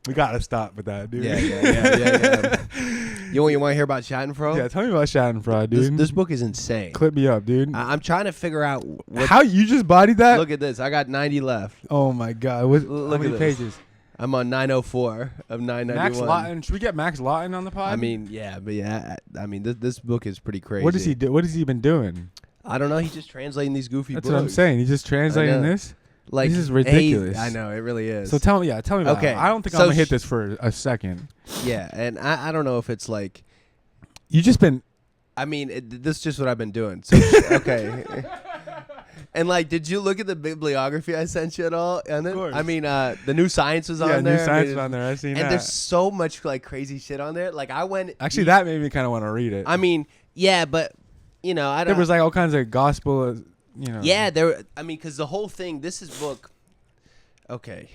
Speaker 1: We gotta stop with that, dude.
Speaker 2: Yeah. You want to hear about Schadenfreude?
Speaker 1: Yeah, tell me about Schadenfreude, dude.
Speaker 2: This book is insane.
Speaker 1: Clip me up, dude.
Speaker 2: I'm trying to figure out
Speaker 1: how you just bodied that.
Speaker 2: Look at this. I got 90 left.
Speaker 1: Oh my god! How many pages?
Speaker 2: I'm on 904 of 991.
Speaker 1: Max Lawton. Should we get Max Lawton on the pod?
Speaker 2: I mean, this book is pretty crazy.
Speaker 1: What does he do? What has he been doing?
Speaker 2: I don't know. He's just translating these goofy books.
Speaker 1: That's what I'm saying. He's just translating this.
Speaker 2: Like,
Speaker 1: this is ridiculous.
Speaker 2: I know, it really is.
Speaker 1: So tell me about it. I don't think I'm gonna hit this for a second.
Speaker 2: Yeah, and I don't know if it's like
Speaker 1: you just been.
Speaker 2: I mean, this is just what I've been doing. So okay. And like, did you look at the bibliography I sent you at all? And then,
Speaker 1: Of course.
Speaker 2: I mean, the New Science was on
Speaker 1: Yeah,
Speaker 2: there.
Speaker 1: New Science was on there. I seen
Speaker 2: and
Speaker 1: that.
Speaker 2: there's so much like crazy shit on there. Like I went.
Speaker 1: Actually, that made me kind of want to read it.
Speaker 2: I mean, yeah, but I don't.
Speaker 1: There was like all kinds of gospel,
Speaker 2: Yeah, there. I mean, because the whole thing. This is book. Okay,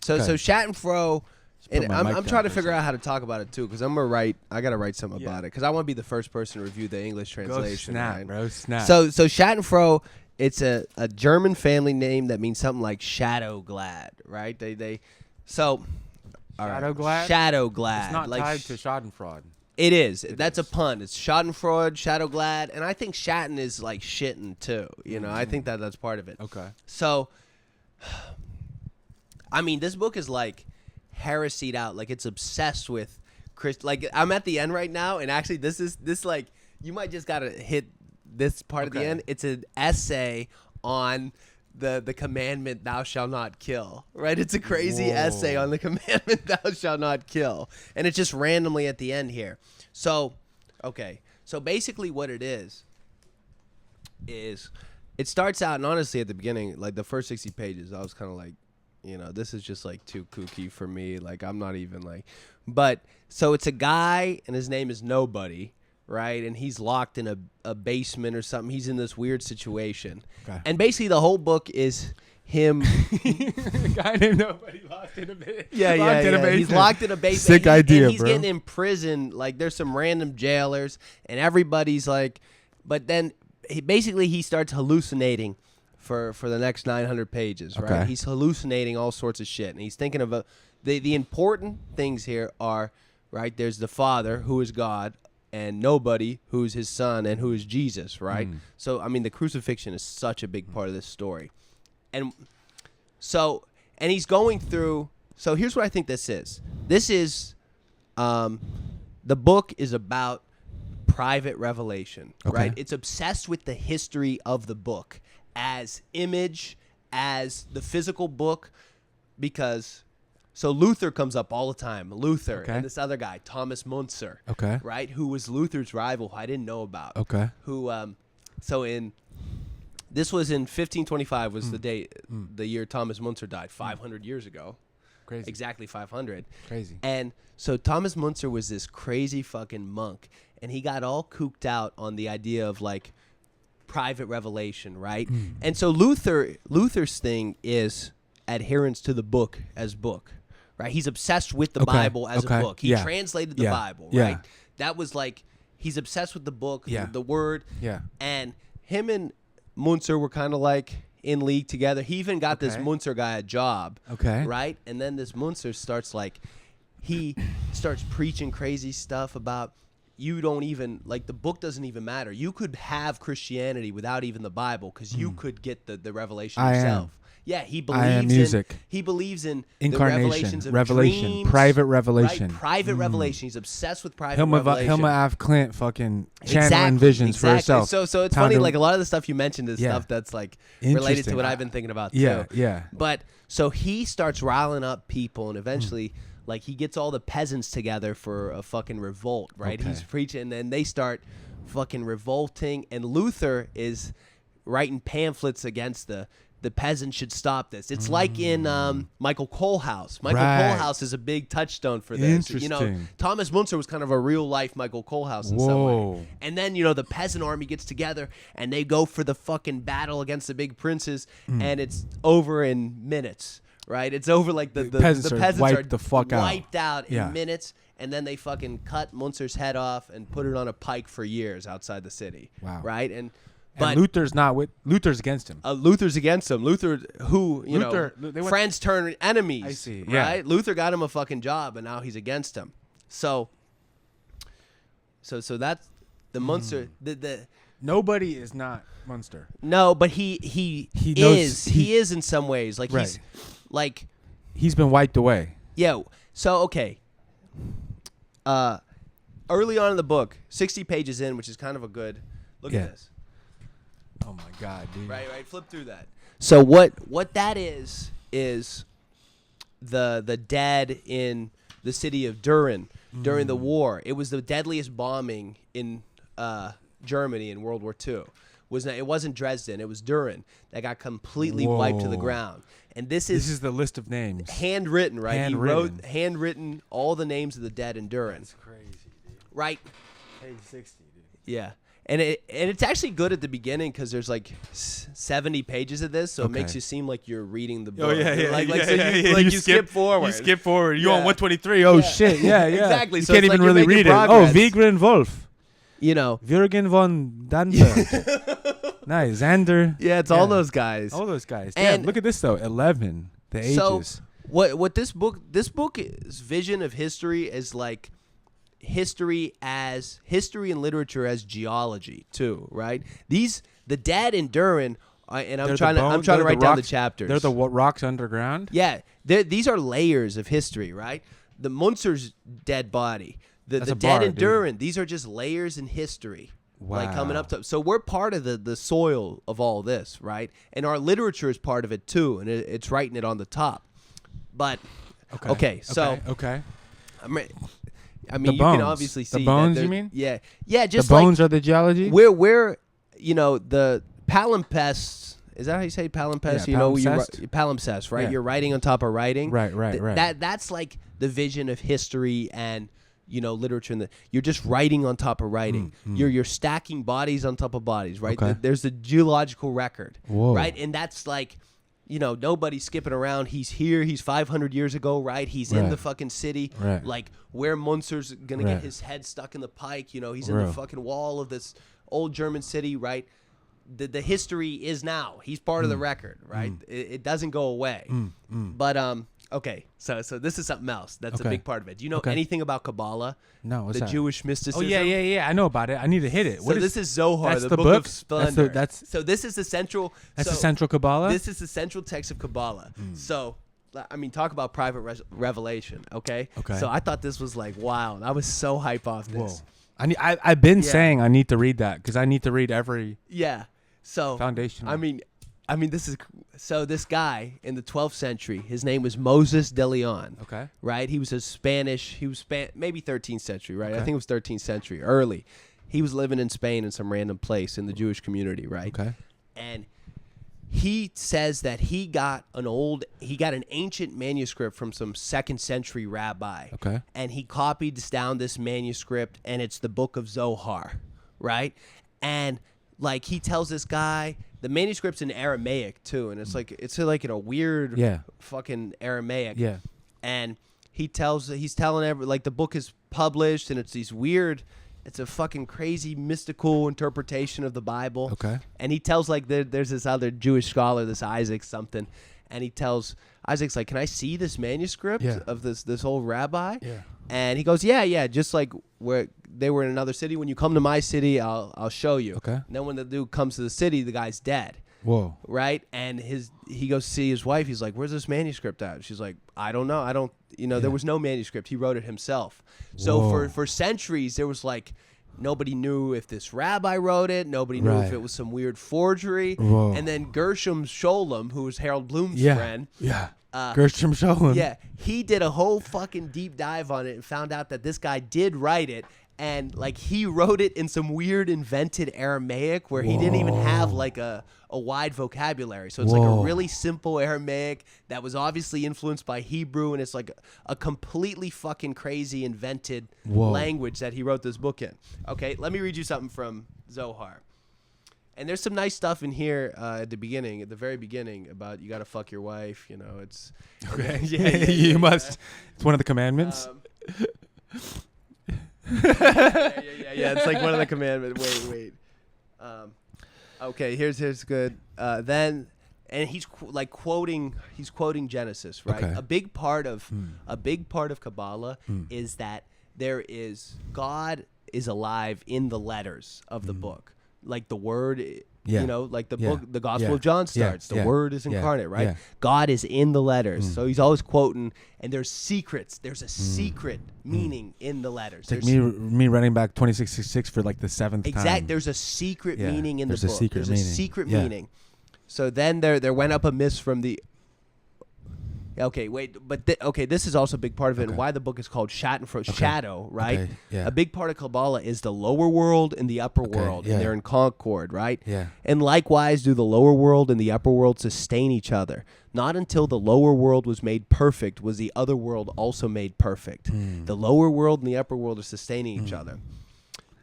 Speaker 2: so
Speaker 1: Okay.
Speaker 2: Schadenfreude.
Speaker 1: put
Speaker 2: And
Speaker 1: my
Speaker 2: I'm
Speaker 1: mic down
Speaker 2: trying to
Speaker 1: for a
Speaker 2: figure
Speaker 1: second.
Speaker 2: out how to talk about it too, because I'm gonna write. I gotta write something
Speaker 1: Yeah.
Speaker 2: about it, because I want to be the first person to review the English
Speaker 1: Go
Speaker 2: translation.
Speaker 1: snap,
Speaker 2: right?
Speaker 1: bro. Snap.
Speaker 2: So Schadenfreude, it's a German family name that means something like shadow glad, right? So all right.
Speaker 1: Shadow glad?
Speaker 2: Shadow glad.
Speaker 1: It's not
Speaker 2: like
Speaker 1: tied to Schadenfreude.
Speaker 2: It is.
Speaker 1: It
Speaker 2: That's
Speaker 1: is.
Speaker 2: a pun. It's Schadenfreude, shadow glad, and I think Shatten is like shitting too. I think that's part of it.
Speaker 1: Okay.
Speaker 2: So, I mean, this book is like heresied out. Like it's obsessed with Like I'm at the end right now, and actually, this like you might just gotta hit this part at the
Speaker 1: Okay.
Speaker 2: end. It's an essay on the commandment "Thou shalt not kill." Right? It's a crazy
Speaker 1: Whoa.
Speaker 2: essay on the commandment "Thou shalt not kill," and it's just randomly at the end here. So, okay. So basically, what it is it starts out, and honestly, at the beginning, like the first 60 pages, I was kind of like, this is just like too kooky for me. Like I'm not even like, but so it's a guy, and his name is Nobody, right? And he's locked in a basement or something. He's in this weird situation,
Speaker 1: Okay.
Speaker 2: and basically the whole book is him.
Speaker 1: A guy named Nobody locked in a basement.
Speaker 2: He's locked in a basement.
Speaker 1: Sick idea,
Speaker 2: and he's
Speaker 1: bro.
Speaker 2: getting in prison. Like there's some random jailers, and everybody's like, but then he starts hallucinating for the next 900 pages, right?
Speaker 1: Okay.
Speaker 2: He's hallucinating all sorts of shit, and he's thinking of the important things here are, right? There's the Father, who is God, and Nobody, who's his son, and who is Jesus, right? So I mean, the crucifixion is such a big part of this story. And he's going through. So here's what I think this is. This is, the book is about private revelation,
Speaker 1: Okay.
Speaker 2: right? It's obsessed with the history of the book as image, as the physical book, because. So Luther comes up all the time. Luther
Speaker 1: Okay.
Speaker 2: and this other guy, Thomas Müntzer,
Speaker 1: Okay.
Speaker 2: right? Who was Luther's rival, who I didn't know about.
Speaker 1: Okay.
Speaker 2: This was in 1525 was the year Thomas Müntzer died, 500 years ago.
Speaker 1: Crazy.
Speaker 2: Exactly 500.
Speaker 1: Crazy.
Speaker 2: And so Thomas Müntzer was this crazy fucking monk, and he got all cooped out on the idea of like private revelation, right? And so Luther's thing is adherence to the book as book, right? He's obsessed with the
Speaker 1: Okay.
Speaker 2: Bible as
Speaker 1: Okay.
Speaker 2: a book. He
Speaker 1: Yeah.
Speaker 2: translated the
Speaker 1: Yeah.
Speaker 2: Bible,
Speaker 1: Yeah.
Speaker 2: right? That was like he's obsessed with the book,
Speaker 1: Yeah.
Speaker 2: the word.
Speaker 1: Yeah.
Speaker 2: And him and Müntzer were kind of like in league together. He even got this
Speaker 1: Okay.
Speaker 2: Müntzer guy a job.
Speaker 1: Okay.
Speaker 2: Right? And then this Müntzer starts he starts preaching crazy stuff about you don't even, like the book doesn't even matter. You could have Christianity without even the Bible because you could get the revelation
Speaker 1: I am.
Speaker 2: yourself. Yeah, he believes
Speaker 1: I am music.
Speaker 2: He believes in
Speaker 1: Incarnation,
Speaker 2: the revelations of
Speaker 1: revelation,
Speaker 2: dreams,
Speaker 1: private revelation.
Speaker 2: Right? Private revelation. He's obsessed with private
Speaker 1: Helma
Speaker 2: revelation.
Speaker 1: AF Clint fucking channeling visions for herself.
Speaker 2: So it's
Speaker 1: Time
Speaker 2: funny,
Speaker 1: to-
Speaker 2: like a lot of the stuff you mentioned is
Speaker 1: Yeah.
Speaker 2: stuff that's like related to
Speaker 1: Interesting.
Speaker 2: what I've been thinking about
Speaker 1: Yeah,
Speaker 2: too.
Speaker 1: yeah.
Speaker 2: But so he starts riling up people, and eventually, like he gets all the peasants together for a fucking revolt, right?
Speaker 1: Okay.
Speaker 2: He's preaching, and they start fucking revolting, and Luther is writing pamphlets against the peasants should stop this. It's like in Michael Kohlhaas. Michael
Speaker 1: Right.
Speaker 2: Kohlhaas is a big touchstone for this.
Speaker 1: Interesting.
Speaker 2: Thomas Müntzer was kind of a real life Michael Kohlhaas in some
Speaker 1: Whoa.
Speaker 2: way. And then, the peasant army gets together and they go for the fucking battle against the big princes, and it's over in minutes, right? It's over like the
Speaker 1: peasants are wiped the fuck out.
Speaker 2: wiped out
Speaker 1: Yeah.
Speaker 2: in minutes, and then they fucking cut Munzer's head off and put it on a pike for years outside the city.
Speaker 1: Wow.
Speaker 2: Right?
Speaker 1: But Luther's against him.
Speaker 2: Luther's against him. Luther, who,
Speaker 1: they went-
Speaker 2: friends turn enemies.
Speaker 1: I see, yeah.
Speaker 2: Right? Luther got him a fucking job, and now he's against him. So that's the Munzer. The
Speaker 1: Nobody is not Munster.
Speaker 2: no, but he
Speaker 1: knows-
Speaker 2: is. He is in some ways. Like
Speaker 1: Right.
Speaker 2: he's like,
Speaker 1: He's been wiped away.
Speaker 2: yeah. So okay. Early on in the book, 60 pages in, which is kind of a good look
Speaker 1: Yeah.
Speaker 2: at this.
Speaker 1: Oh my God, dude.
Speaker 2: Right. Flip through that. So what that is the dead in the city of Duran during the war. It was the deadliest bombing in Germany in World War II. It wasn't Dresden, it was Duran that got completely wiped to the ground. And this is
Speaker 1: the list of names.
Speaker 2: handwritten, right?
Speaker 1: Handwritten.
Speaker 2: He wrote handwritten all the names of the dead in Duran.
Speaker 1: That's crazy, dude.
Speaker 2: Right?
Speaker 1: Page 60, dude.
Speaker 2: Yeah. And it's actually good at the beginning because there's like 70 pages of this, so it makes you seem like you're reading the book.
Speaker 1: Oh yeah, yeah,
Speaker 2: So you skip forward.
Speaker 1: You skip forward. You
Speaker 2: Yeah.
Speaker 1: on 123? Oh shit, yeah, yeah.
Speaker 2: Exactly.
Speaker 1: You
Speaker 2: So
Speaker 1: can't
Speaker 2: it's
Speaker 1: even
Speaker 2: like you're
Speaker 1: really read
Speaker 2: making
Speaker 1: it.
Speaker 2: progress.
Speaker 1: Oh, Vigren Wolf,
Speaker 2: You know.
Speaker 1: Jürgen von Danberg. Nice, Xander.
Speaker 2: Yeah, it's all those guys.
Speaker 1: All those guys. Damn,
Speaker 2: And-
Speaker 1: look at this though. 11. The ages.
Speaker 2: So what this book's vision of history is like history and literature as geology too, right? The dead in Duran, and I'm trying to write down the chapters.
Speaker 1: They're the rocks underground.
Speaker 2: Yeah, these are layers of history, right? The Munster's dead body, the
Speaker 1: That's a
Speaker 2: dead
Speaker 1: bar,
Speaker 2: in
Speaker 1: dude.
Speaker 2: Duran, these are just layers in history. Like coming
Speaker 1: Wow.
Speaker 2: up to, so we're part of the soil of all this, right? And our literature is part of it too, and it's writing it on the top. But okay, so
Speaker 1: okay.
Speaker 2: I mean,
Speaker 1: The
Speaker 2: you can
Speaker 1: bones.
Speaker 2: obviously see
Speaker 1: The bones,
Speaker 2: that
Speaker 1: you mean?
Speaker 2: Yeah,
Speaker 1: The
Speaker 2: just
Speaker 1: bones
Speaker 2: like
Speaker 1: are the geology.
Speaker 2: we're the palimpsests. Is that how you say palimpsest?
Speaker 1: Yeah,
Speaker 2: Palimpsest, right?
Speaker 1: Yeah.
Speaker 2: You're writing on top of writing.
Speaker 1: Right.
Speaker 2: That's like the vision of history and literature. You're just writing on top of writing. You're stacking bodies on top of bodies, right?
Speaker 1: Okay.
Speaker 2: There's the geological record,
Speaker 1: Whoa.
Speaker 2: right? And that's like, nobody's skipping around. He's here. He's 500 years ago, right? He's in
Speaker 1: Right.
Speaker 2: the fucking city,
Speaker 1: Right.
Speaker 2: like where Munster's gonna
Speaker 1: Right.
Speaker 2: get his head stuck in the pike. He's in the
Speaker 1: Real.
Speaker 2: fucking wall of this old German city, right? The history is now. He's part of the record, right? It doesn't go away. But okay, so this is something else. That's a
Speaker 1: Okay.
Speaker 2: big part of it. Do you know
Speaker 1: Okay.
Speaker 2: anything about Kabbalah?
Speaker 1: No, what's
Speaker 2: The
Speaker 1: that?
Speaker 2: Jewish
Speaker 1: Oh
Speaker 2: mysticism.
Speaker 1: yeah. I know about it. I need to hit it.
Speaker 2: So this is Zohar,
Speaker 1: that's
Speaker 2: the
Speaker 1: the
Speaker 2: book
Speaker 1: book?
Speaker 2: of splendor. So this is the central.
Speaker 1: That's
Speaker 2: so
Speaker 1: the central Kabbalah.
Speaker 2: This is the central text of Kabbalah. So, I mean, talk about private revelation. Okay.
Speaker 1: Okay.
Speaker 2: So I thought this was like wild. I was so hype off this.
Speaker 1: Whoa. I've been
Speaker 2: Yeah.
Speaker 1: saying I need to read that because I need to read every
Speaker 2: Yeah. So
Speaker 1: foundation.
Speaker 2: I mean, this guy in the 12th century. His name was Moses de Leon.
Speaker 1: Okay.
Speaker 2: Right. He was maybe 13th century. Right. I
Speaker 1: Okay.
Speaker 2: think it was 13th century, early. He was living in Spain in some random place in the Jewish community. Right.
Speaker 1: Okay.
Speaker 2: And he says that he got an ancient manuscript from some 2nd century rabbi.
Speaker 1: Okay.
Speaker 2: And he copied down this manuscript, and it's the book of Zohar, right? And like he tells this guy, the manuscript's in Aramaic too, and it's like in a weird fucking Aramaic.
Speaker 1: Yeah.
Speaker 2: And he's telling the book is published, and it's these weird. It's a fucking crazy mystical interpretation of the Bible.
Speaker 1: Okay.
Speaker 2: And he tells there's this other Jewish scholar, this Isaac something, and he tells Isaac's like, "Can I see this manuscript of this old rabbi?"
Speaker 1: Yeah.
Speaker 2: And he goes, "Yeah, just like where they were in another city. When you come to my city, I'll show you."
Speaker 1: Okay.
Speaker 2: And then when the dude comes to the city, the guy's dead.
Speaker 1: Whoa.
Speaker 2: Right? And he goes to see his wife. He's like, "Where's this manuscript at?" She's like, "I don't know. There was no manuscript. He wrote it himself." So
Speaker 1: Whoa.
Speaker 2: for centuries, there was like, nobody knew if this rabbi wrote it. Nobody knew if
Speaker 1: Right.
Speaker 2: it was some weird forgery.
Speaker 1: Whoa.
Speaker 2: And then Gershom Scholem, who was Harold Bloom's
Speaker 1: Yeah.
Speaker 2: friend.
Speaker 1: Yeah. Gershom Scholem.
Speaker 2: Yeah, he did a whole fucking deep dive on it and found out that this guy did write it. And like he wrote it in some weird invented Aramaic where he didn't even have like a wide vocabulary. So it's like a really simple Aramaic that was obviously influenced by Hebrew, and it's like a completely fucking crazy invented language that he wrote this book in. Okay, let me read you something from Zohar. And there's some nice stuff in here at the very beginning about you got to fuck your wife. It's
Speaker 1: Okay.
Speaker 2: Yeah,
Speaker 1: You must. It's one of the commandments.
Speaker 2: Yeah. It's like one of the commandments. Wait. Okay, here's good. Then, and he's quoting Genesis, right?
Speaker 1: Okay.
Speaker 2: A big part of Kabbalah is that God is alive in the letters of the book, like the word.
Speaker 1: Yeah.
Speaker 2: Like the
Speaker 1: Yeah.
Speaker 2: book, the Gospel
Speaker 1: Yeah.
Speaker 2: of John starts.
Speaker 1: Yeah.
Speaker 2: The Word is
Speaker 1: Yeah.
Speaker 2: incarnate, right?
Speaker 1: Yeah.
Speaker 2: God is in the letters, so he's always quoting. And there's secrets. There's a secret meaning in the letters.
Speaker 1: It's like me running back 2666 for like the 7th time.
Speaker 2: There's a secret
Speaker 1: Yeah,
Speaker 2: meaning in the
Speaker 1: there's a
Speaker 2: book.
Speaker 1: secret meaning.
Speaker 2: Secret
Speaker 1: Yeah.
Speaker 2: meaning. So then there went up a mist from the. Okay, wait, but this is also a big part of it, and why the book is called Shadow, right?
Speaker 1: Okay, yeah.
Speaker 2: A big part of Cabala is the lower world and the upper world, and they're in concord, right?
Speaker 1: Yeah.
Speaker 2: And likewise, do the lower world and the upper world sustain each other. Not until the lower world was made perfect was the other world also made perfect. The lower world and the upper world are sustaining each other.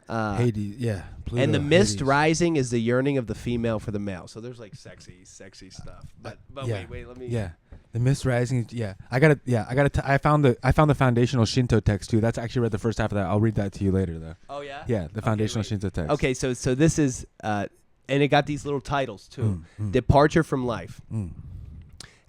Speaker 1: Hades, yeah. Pluto,
Speaker 2: and the mist
Speaker 1: Hades.
Speaker 2: rising is the yearning of the female for the male. So there's like sexy stuff. But
Speaker 1: yeah.
Speaker 2: wait, let me.
Speaker 1: Yeah. The mist rising. Yeah. I found the foundational Shinto text too. That's actually read the first half of that. I'll read that to you later though.
Speaker 2: Oh yeah.
Speaker 1: Yeah. The foundational Shinto text.
Speaker 2: Okay. So this is and it got these little titles too. Departure from life.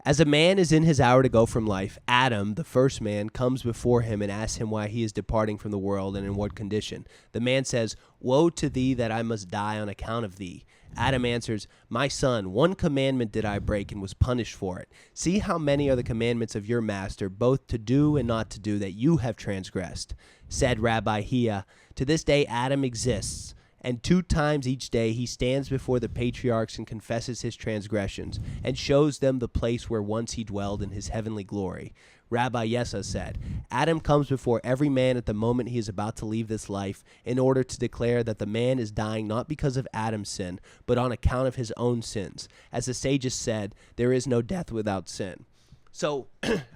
Speaker 2: As a man is in his hour to go from life, Adam, the first man, comes before him and asks him why he is departing from the world and in what condition. The man says, "Woe to thee that I must die on account of thee." Adam answers, "My son, one commandment did I break and was punished for it. See how many are the commandments of your master, both to do and not to do, that you have transgressed." Said Rabbi Hia, "To this day Adam exists. And 2 times each day he stands before the patriarchs and confesses his transgressions, and shows them the place where once he dwelled in his heavenly glory." Rabbi Yessa said, "Adam comes before every man at the moment he is about to leave this life, in order to declare that the man is dying not because of Adam's sin, but on account of his own sins. As the sages said, there is no death without sin." So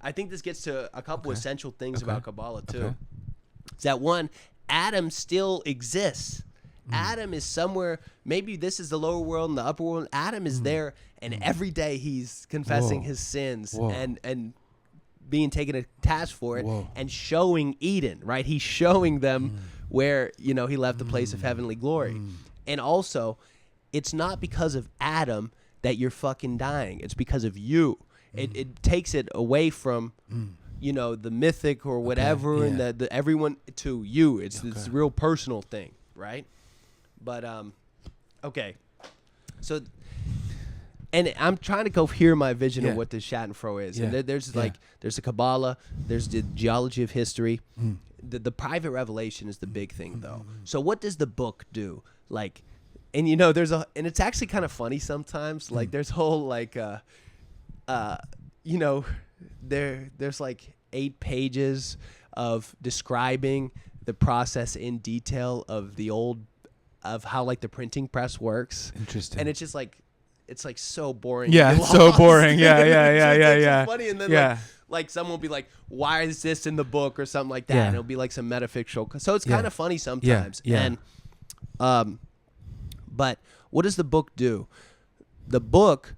Speaker 2: I think this gets to a couple essential things about Cabala too. Is that one, Adam still exists. Adam is somewhere, maybe this is the lower world and the upper world. Adam is there, and every day he's confessing his sins and being taken to task for it and showing Eden, right? He's showing them where, he left the place of heavenly glory. And also, it's not because of Adam that you're fucking dying. It's because of you. It takes it away from... the mythic or whatever, and the everyone to you. It's a real personal thing, right? But okay, so, and I'm trying to go hear my vision of what the Schadenfreude is. And there's there's the Cabala, there's the Geology of History. The private revelation is the big thing, though. So what does the book do? Like, and there's and it's actually kind of funny sometimes. Like there's whole there's like 8 pages of describing the process in detail of how like the printing press works.
Speaker 1: Interesting.
Speaker 2: And it's just like, it's like so boring.
Speaker 1: Yeah, it's so boring. Yeah.
Speaker 2: It's just funny. And then like someone will be like, "Why is this in the book?" or something like that. And it'll be like some metaphysical. So it's kind of funny sometimes. And but what does the book do? The book,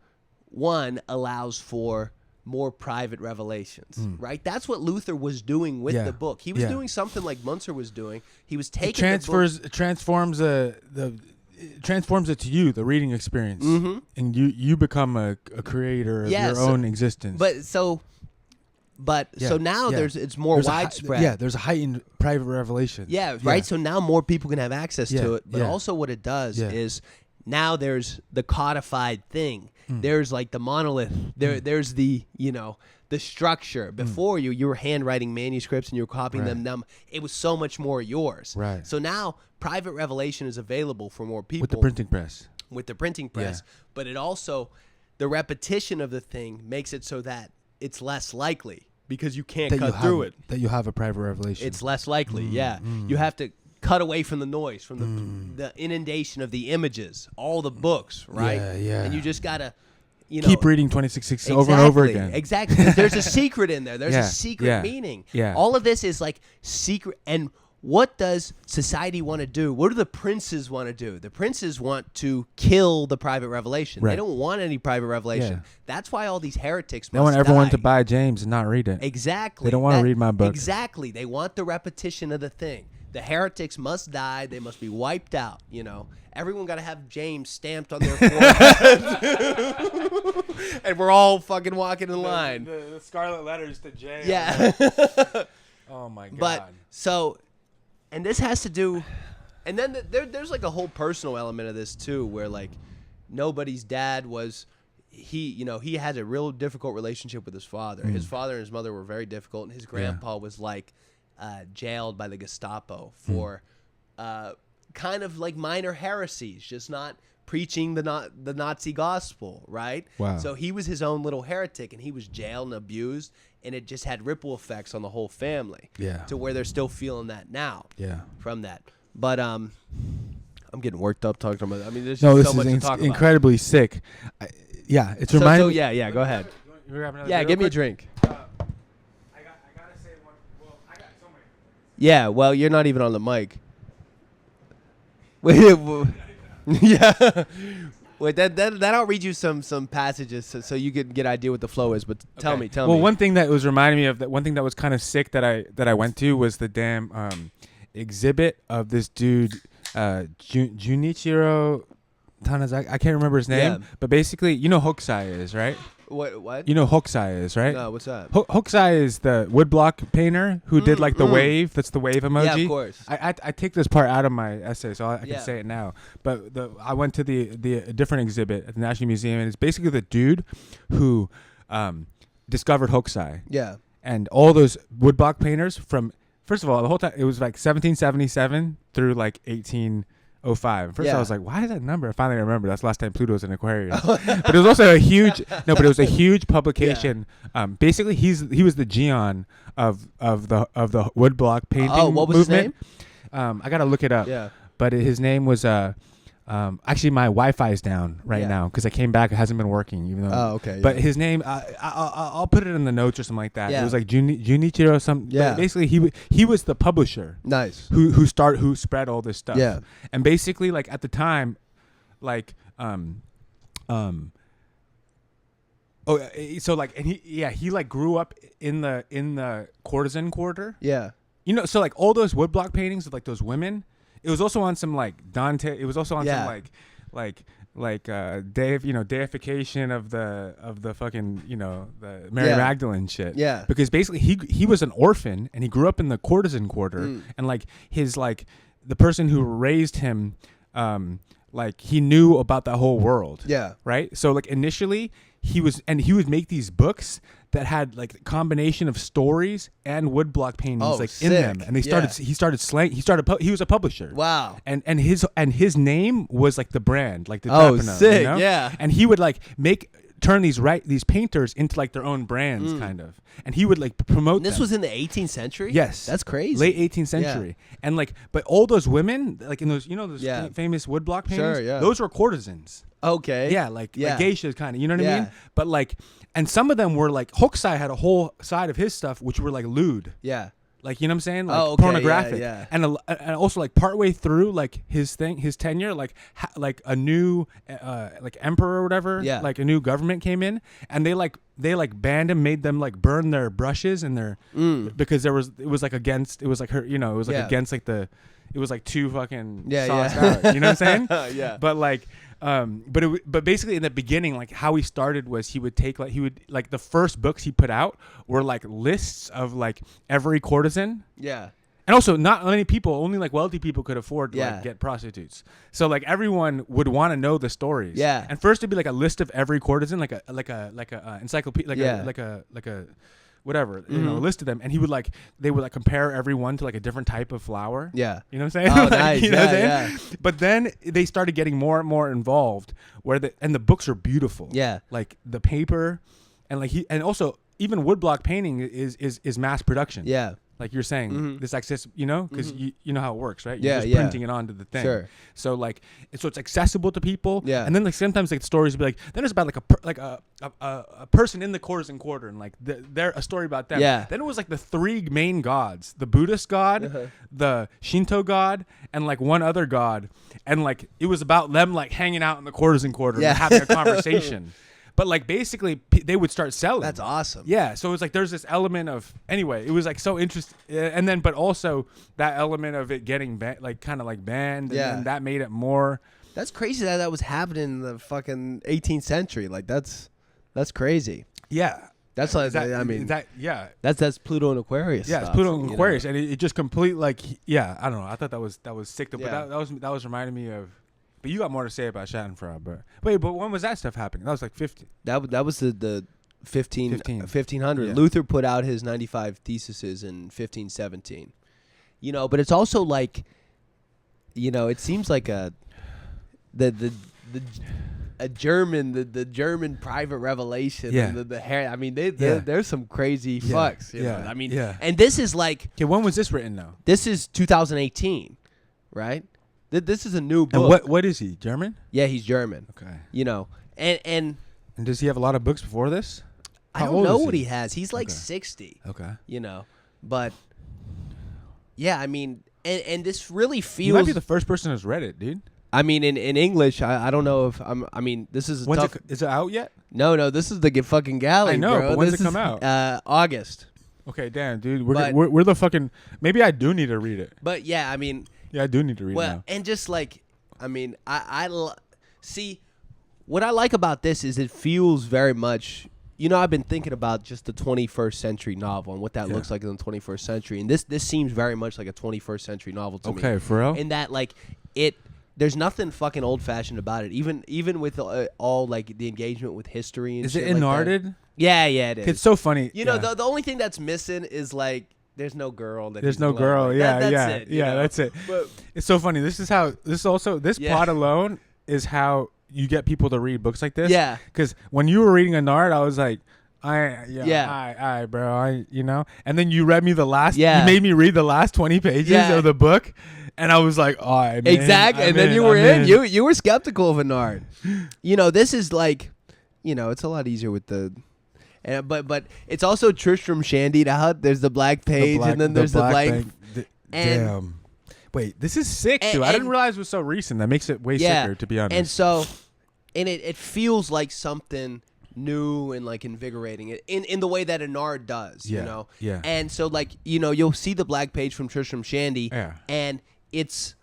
Speaker 2: one, allows for more private revelations, right? That's what Luther was doing with the book. He was doing something like Munzer was doing. He was taking
Speaker 1: it transforms it to you, the reading experience, and you become a creator of your own existence.
Speaker 2: So now it's more widespread.
Speaker 1: There's a heightened private revelation.
Speaker 2: Yeah, right. So now more people can have access to it. But also what it does is now there's the codified thing. There's like the monolith. There's the the structure. Before you were handwriting manuscripts and you were copying them. It was so much more yours.
Speaker 1: Right.
Speaker 2: So now private revelation is available for more people
Speaker 1: with the printing press.
Speaker 2: But it also, the repetition of the thing makes it so that it's less likely because you can't cut through it.
Speaker 1: That you have a private revelation.
Speaker 2: It's less likely. You have to cut away from the noise, from the inundation of the images, all the books, right? And you just gotta,
Speaker 1: keep reading 2666 over and over again.
Speaker 2: Exactly. There's a secret in there. There's a secret meaning. All of this is like secret. And what does society want to do? What do the princes want to do? The princes want to kill the private revelation. They don't want any private revelation. That's why all these heretics
Speaker 1: They want everyone to buy James and not read it.
Speaker 2: Exactly.
Speaker 1: They don't want to read my book.
Speaker 2: Exactly. They want the repetition of the thing. The heretics must die. They must be wiped out. Everyone got to have James stamped on their forehead. And we're all fucking walking in line.
Speaker 1: The scarlet letters to James.
Speaker 2: Yeah.
Speaker 1: Oh, my God.
Speaker 2: But so, and this has to do, and then there's like a whole personal element of this too, where like nobody's dad was, he had a real difficult relationship with his father. His father and his mother were very difficult, and his grandpa was like, jailed by the Gestapo for kind of like minor heresies, just not preaching the Nazi gospel, right?
Speaker 1: Wow.
Speaker 2: So he was his own little heretic, and he was jailed and abused, and it just had ripple effects on the whole family.
Speaker 1: Yeah.
Speaker 2: To where they're still feeling that now.
Speaker 1: Yeah.
Speaker 2: From that, but I'm getting worked up talking about it. I mean, there's
Speaker 1: No,
Speaker 2: just
Speaker 1: this
Speaker 2: so much
Speaker 1: is
Speaker 2: to talk about.
Speaker 1: incredibly sick. It's
Speaker 2: So
Speaker 1: reminding me.
Speaker 2: yeah, go ahead. Yeah, give me a drink.
Speaker 1: I gotta say one. Well, I got so many.
Speaker 2: Yeah, well, you're not even on the mic. Wait, yeah. Wait, that I'll read you some passages so you can get an idea what the flow is. But tell me.
Speaker 1: Well, one thing that was reminding me of that, one thing that was kind of sick that I went to was the damn exhibit of this dude, Junichiro Tanzak. I can't remember his name, but basically, you know Hokusai is, right?
Speaker 2: What?
Speaker 1: You know Hokusai is, right?
Speaker 2: No, what's that?
Speaker 1: Hokusai is the woodblock painter who did like the wave. That's the wave emoji.
Speaker 2: Yeah, of course.
Speaker 1: I take this part out of my essay, so I can say it now. But I went to the different exhibit at the National Museum, and it's basically the dude who discovered Hokusai.
Speaker 2: Yeah.
Speaker 1: And all those woodblock painters from, first of all, the whole time, it was like 1777 through like 1805. First I was like, why is that number? I finally remember. That's the last time Pluto was in Aquarius. But it was also a huge, but it was a huge publication. Basically, he was the Gion of the woodblock painting movement.
Speaker 2: Oh, what was his name?
Speaker 1: I got to look it up.
Speaker 2: Yeah.
Speaker 1: But his name was, actually my Wi-Fi is down right now because I came back. It hasn't been working. Even though.
Speaker 2: Oh, okay.
Speaker 1: But his name, I'll put it in the notes or something like that.
Speaker 2: Yeah.
Speaker 1: It was like Junichiro something.
Speaker 2: Yeah.
Speaker 1: But basically, he was the publisher.
Speaker 2: Nice.
Speaker 1: Who spread all this stuff.
Speaker 2: Yeah.
Speaker 1: And basically, like at the time, like so like, and he like grew up in the courtesan quarter.
Speaker 2: Yeah.
Speaker 1: You know, so like all those woodblock paintings of like those women. It was also on some like Dante. It was also on some deification of the fucking the Mary Magdalene shit.
Speaker 2: Yeah.
Speaker 1: Because basically he was an orphan and he grew up in the courtesan quarter and like his like the person who raised him like he knew about the whole world.
Speaker 2: Yeah.
Speaker 1: Right. So like initially he would make these books that had like a combination of stories and woodblock paintings in them, and he was a publisher.
Speaker 2: Wow.
Speaker 1: And his name was like the brand, like the
Speaker 2: sick,
Speaker 1: you know?
Speaker 2: Yeah.
Speaker 1: And he would like turn these painters into like their own brands kind of, and he would like promote
Speaker 2: This
Speaker 1: them.
Speaker 2: was in the 18th century.
Speaker 1: Yes,
Speaker 2: that's crazy.
Speaker 1: Late 18th century, and like, but all those women, like in those, famous woodblock paintings,
Speaker 2: Sure,
Speaker 1: those were courtesans.
Speaker 2: Okay.
Speaker 1: Yeah, like geishas kind of, you know what I mean?
Speaker 2: Yeah.
Speaker 1: But like, and some of them were like, Hokusai had a whole side of his stuff which were like lewd.
Speaker 2: Yeah.
Speaker 1: Like, you know what I'm saying? Like pornographic.
Speaker 2: Yeah.
Speaker 1: And also like partway through like his tenure, like a new like emperor or whatever, like a new government came in and they banned him, made them like burn their brushes and their because it was like against it was like too fucking sauced out. You know what I'm saying?
Speaker 2: Yeah.
Speaker 1: But like but basically in the beginning, like how he started was he would the first books he put out were like lists of like every courtesan.
Speaker 2: Yeah.
Speaker 1: And also not many people, only like wealthy people could afford to like get prostitutes. So like everyone would want to know the stories.
Speaker 2: Yeah.
Speaker 1: And first it'd be like a list of every courtesan, like a encyclopedia, like a whatever, listed them, and they would compare everyone to like a different type of flower.
Speaker 2: Yeah.
Speaker 1: You know what I'm saying?
Speaker 2: Oh, nice.
Speaker 1: You know what I'm
Speaker 2: Yeah,
Speaker 1: saying? But then they started getting more and more involved and the books are beautiful.
Speaker 2: Yeah.
Speaker 1: Like the paper and and also even woodblock painting is mass production.
Speaker 2: Yeah.
Speaker 1: Like you're saying, this access, because you know how it works, right?
Speaker 2: Yeah,
Speaker 1: You're just printing it onto the thing.
Speaker 2: Sure.
Speaker 1: So like, it's accessible to people.
Speaker 2: Yeah.
Speaker 1: And then like sometimes like stories would be like, then it's about like a person in the courtesan quarter and like they're a story about them.
Speaker 2: Yeah.
Speaker 1: Then it was like the three main gods: the Buddhist god, the Shinto god, and like one other god, and like it was about them like hanging out in the courtesan quarter and having a conversation. But like basically they would start selling.
Speaker 2: That's awesome.
Speaker 1: Yeah, so it's like there's this element of it was like so interesting, and then but also that element of it getting banned, and then that made it more.
Speaker 2: That's crazy that was happening in the fucking 18th century. Like that's crazy.
Speaker 1: Yeah,
Speaker 2: that's like that's Pluto and Aquarius.
Speaker 1: Yeah,
Speaker 2: stuff,
Speaker 1: it's Pluto and Aquarius, and it just complete like I don't know. I thought that was sick. But that was reminding me of. But you got more to say about Schadenfreude, but when was that stuff happening? That was like 50.
Speaker 2: That was the 1500.
Speaker 1: Yeah.
Speaker 2: Luther put out his 95 theses in 1517. But it's also like, it seems like the a German, the German private revelation.
Speaker 1: Yeah.
Speaker 2: And the hair. I mean,
Speaker 1: Yeah.
Speaker 2: there's some crazy fucks. You know? I mean,
Speaker 1: yeah.
Speaker 2: and this is like,
Speaker 1: Okay, when was this written now?
Speaker 2: this is 2018, right? This is a new book.
Speaker 1: And what is he? German?
Speaker 2: Yeah, he's German.
Speaker 1: Okay.
Speaker 2: You know, and
Speaker 1: And does he have a lot of books before this?
Speaker 2: I
Speaker 1: How
Speaker 2: don't
Speaker 1: old
Speaker 2: know
Speaker 1: is
Speaker 2: what
Speaker 1: he?
Speaker 2: he has. He's like
Speaker 1: Okay.
Speaker 2: 60.
Speaker 1: Okay.
Speaker 2: You know, but yeah, I mean, and this really
Speaker 1: You
Speaker 2: feels.
Speaker 1: might be the first person who's read it, dude.
Speaker 2: I mean, in English, I don't know if I mean, this is a
Speaker 1: When's
Speaker 2: tough.
Speaker 1: is it out yet?
Speaker 2: No, this is the fucking galley.
Speaker 1: I know,
Speaker 2: bro.
Speaker 1: but when's
Speaker 2: This
Speaker 1: it come
Speaker 2: is,
Speaker 1: out?
Speaker 2: August.
Speaker 1: Okay, damn, dude.
Speaker 2: But-
Speaker 1: We're the fucking. Maybe I do need to read it.
Speaker 2: But yeah, I mean,
Speaker 1: Yeah, I do need to read it
Speaker 2: well,
Speaker 1: now.
Speaker 2: and just like, I mean, see, what I like about this is it feels very much. You know, I've been thinking about just the 21st century novel and what that looks like in the 21st century, and this seems very much like a 21st century novel to me.
Speaker 1: Okay, for real?
Speaker 2: In that, like, there's nothing fucking old fashioned about it. Even with all like the engagement with history and
Speaker 1: Is
Speaker 2: shit
Speaker 1: it
Speaker 2: like that.
Speaker 1: inarted?
Speaker 2: Yeah, it is.
Speaker 1: It's so funny.
Speaker 2: You know,
Speaker 1: yeah.
Speaker 2: the only thing that's missing is like there's no girl.
Speaker 1: There's
Speaker 2: he's
Speaker 1: no
Speaker 2: in love
Speaker 1: girl.
Speaker 2: with.
Speaker 1: Yeah,
Speaker 2: That's
Speaker 1: yeah,
Speaker 2: it, you
Speaker 1: yeah.
Speaker 2: know?
Speaker 1: That's it.
Speaker 2: But
Speaker 1: It's so funny. This
Speaker 2: Yeah.
Speaker 1: plot alone is how you get people to read books like this.
Speaker 2: Yeah.
Speaker 1: Because when you were reading a Nard, I was like,
Speaker 2: Yeah.
Speaker 1: I, bro, and then you read me the last.
Speaker 2: Yeah.
Speaker 1: You made me read the last 20 pages
Speaker 2: Yeah.
Speaker 1: of the book, and I was like, oh, I'm
Speaker 2: exactly,
Speaker 1: in,
Speaker 2: and then
Speaker 1: I'm
Speaker 2: you were
Speaker 1: I'm
Speaker 2: in. You were skeptical of Anard. You know, this is like, you know, it's a lot easier with the. But it's also Tristram Shandied out. There's the black page, and then there's the blank.
Speaker 1: Bank.
Speaker 2: and-
Speaker 1: Damn. Wait, this is sick,
Speaker 2: and-
Speaker 1: dude. I didn't
Speaker 2: and-
Speaker 1: realize it was so recent. That makes it way sicker, to be honest.
Speaker 2: And so, and it feels like something new and like invigorating in the way that Anard does,
Speaker 1: Yeah,
Speaker 2: you know?
Speaker 1: yeah.
Speaker 2: And so, like, you know, you'll see the black page from Tristram Shandy,
Speaker 1: Yeah.
Speaker 2: and it's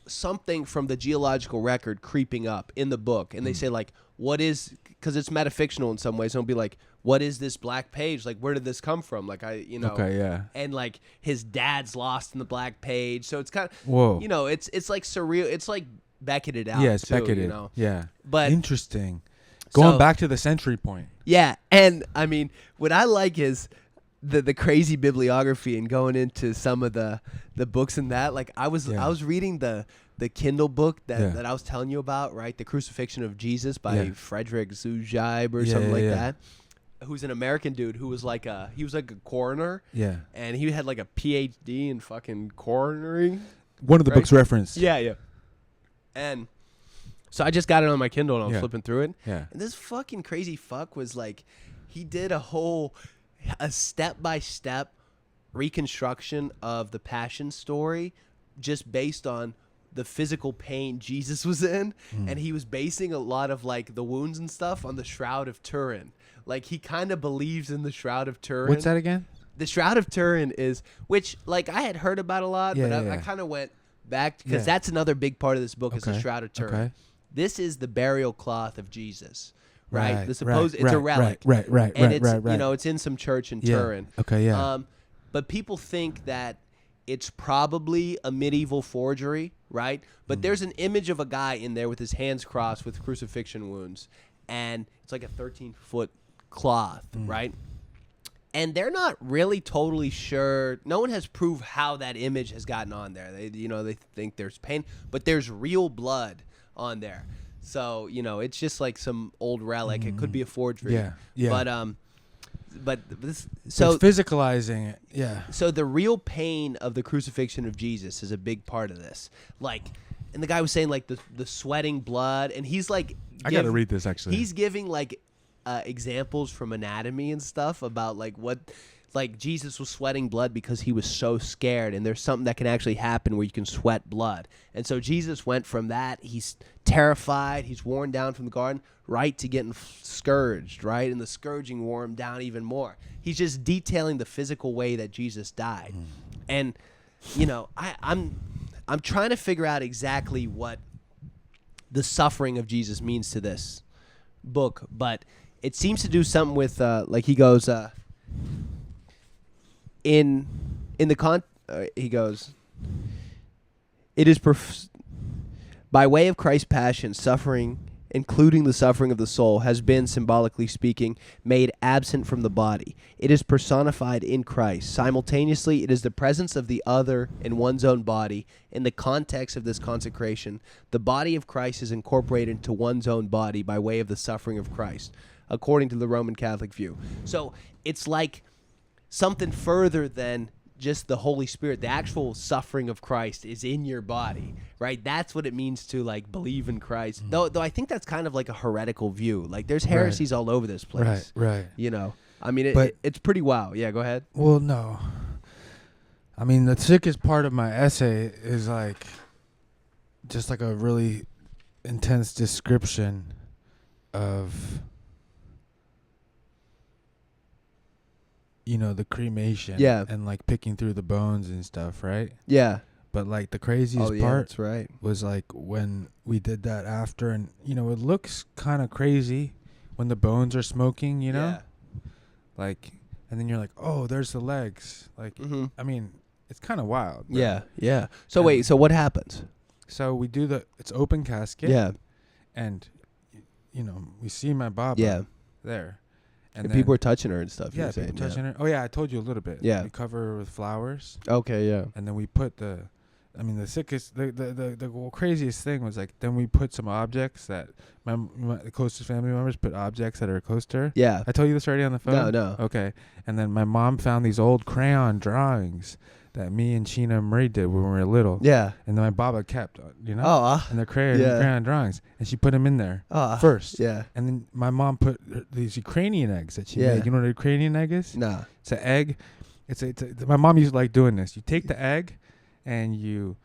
Speaker 2: something from the geological record creeping up in the book. And they say, like, what is, because it's metafictional in some ways, so it'll be like, what is this black page? Like, where did this come from? Like,
Speaker 1: Okay, yeah.
Speaker 2: And like his dad's lost in the black page, so it's kind of,
Speaker 1: Whoa.
Speaker 2: you know, it's like surreal. It's like Becketed out.
Speaker 1: Yeah, it's
Speaker 2: too,
Speaker 1: Becketed.
Speaker 2: You know?
Speaker 1: Yeah.
Speaker 2: But
Speaker 1: Interesting. Going
Speaker 2: so-
Speaker 1: back to the century point.
Speaker 2: yeah, and I mean, what I like is the crazy bibliography and going into some of the books and that. Like I was reading the Kindle book that I was telling you about, right? The Crucifixion of Jesus by Frederick Zugibe or something like that. Who's an American dude who was like a coroner.
Speaker 1: Yeah.
Speaker 2: And he had like a PhD in fucking coronering.
Speaker 1: One of the books referenced.
Speaker 2: Yeah. And so I just got it on my Kindle and I was
Speaker 1: Yeah.
Speaker 2: flipping through it.
Speaker 1: Yeah.
Speaker 2: And this fucking crazy fuck was like, he did a step-by-step reconstruction of the Passion story just based on the physical pain Jesus was in. And he was basing a lot of like the wounds and stuff on the Shroud of Turin. Like he kind of believes in the Shroud of Turin.
Speaker 1: What's that again?
Speaker 2: The Shroud of Turin is, which like I had heard about a lot, but I kind of went back because that's another big part of this book is the Shroud of Turin.
Speaker 1: Okay.
Speaker 2: This is the burial cloth of Jesus, right?
Speaker 1: Right,
Speaker 2: The supposed
Speaker 1: right,
Speaker 2: it's a
Speaker 1: right,
Speaker 2: relic,
Speaker 1: right,
Speaker 2: and it's
Speaker 1: right.
Speaker 2: you know it's in some church in Turin.
Speaker 1: Okay, yeah.
Speaker 2: But people think that it's probably a medieval forgery, right? But there's an image of a guy in there with his hands crossed with crucifixion wounds, and it's like a 13-foot cloth, right? And they're not really totally sure. No one has proved how that image has gotten on there. They think there's pain, but there's real blood on there. So, it's just like some old relic. It could be a forgery.
Speaker 1: Yeah.
Speaker 2: But this
Speaker 1: So it's physicalizing it. Yeah.
Speaker 2: So the real pain of the crucifixion of Jesus is a big part of this. Like, and the guy was saying like the sweating blood, and he's like,
Speaker 1: I got to read this actually.
Speaker 2: He's giving like examples from anatomy and stuff about like what, like Jesus was sweating blood because he was so scared, and there's something that can actually happen where you can sweat blood. And so Jesus went from that, he's terrified, he's worn down from the garden, right to getting scourged, right? And the scourging wore him down even more. He's just detailing the physical way that Jesus died. And, I'm trying to figure out exactly what the suffering of Jesus means to this book, but it seems to do something with, like he goes, he goes, it is by way of Christ's passion, suffering including the suffering of the soul, has been, symbolically speaking, made absent from the body. It is personified in Christ. Simultaneously, it is the presence of the other in one's own body. In the context of this consecration, the body of Christ is incorporated into one's own body by way of the suffering of Christ, according to the Roman Catholic view. So it's like something further than just the Holy Spirit. The actual suffering of Christ is in your body, right? That's what it means to like believe in Christ. Though I think that's kind of like a heretical view. Like there's heresies all over this place.
Speaker 1: Right.
Speaker 2: You know, I mean,
Speaker 1: But-
Speaker 2: it's pretty wild. Yeah, go ahead.
Speaker 1: Well, no. I mean, the sickest part of my essay is like just like a really intense description of, you know, the cremation.
Speaker 2: Yeah.
Speaker 1: And like picking through the bones and stuff, right?
Speaker 2: Yeah.
Speaker 1: But like the craziest
Speaker 2: Oh, yeah,
Speaker 1: part
Speaker 2: that's right.
Speaker 1: was like when we did that after, and you know, it looks kind of crazy when the bones are smoking, you know?
Speaker 2: Yeah.
Speaker 1: Like, and then you're like, oh, there's the legs. Like,
Speaker 2: Mhm.
Speaker 1: I mean, it's kind of wild. Bro.
Speaker 2: Yeah. Yeah. So
Speaker 1: And-
Speaker 2: wait, so what happens?
Speaker 1: So we do it's open casket.
Speaker 2: Yeah.
Speaker 1: And, you know, we see my Baba
Speaker 2: Yeah.
Speaker 1: there.
Speaker 2: And people are touching her and stuff. you
Speaker 1: yeah,
Speaker 2: were saying,
Speaker 1: people touching her. Oh, yeah, I told you a little bit.
Speaker 2: Yeah.
Speaker 1: We cover her with flowers.
Speaker 2: Okay, yeah.
Speaker 1: And then we put the sickest, the craziest thing was like, then we put some objects that my closest family members put objects that are close to her.
Speaker 2: Yeah.
Speaker 1: I told you this already on the phone?
Speaker 2: No.
Speaker 1: Okay. And then my mom found these old crayon drawings that me and Sheena and Marie did when we were little.
Speaker 2: Yeah.
Speaker 1: And then my Baba kept, you know?
Speaker 2: Oh.
Speaker 1: And they're crayon,
Speaker 2: Yeah.
Speaker 1: crayon drawings. And she put them in there
Speaker 2: Oh.
Speaker 1: first.
Speaker 2: Yeah.
Speaker 1: And then my mom put these Ukrainian eggs that she
Speaker 2: Yeah.
Speaker 1: made. You know what a Ukrainian egg is?
Speaker 2: Nah.
Speaker 1: It's an egg. My mom used to like doing this. You take the egg and you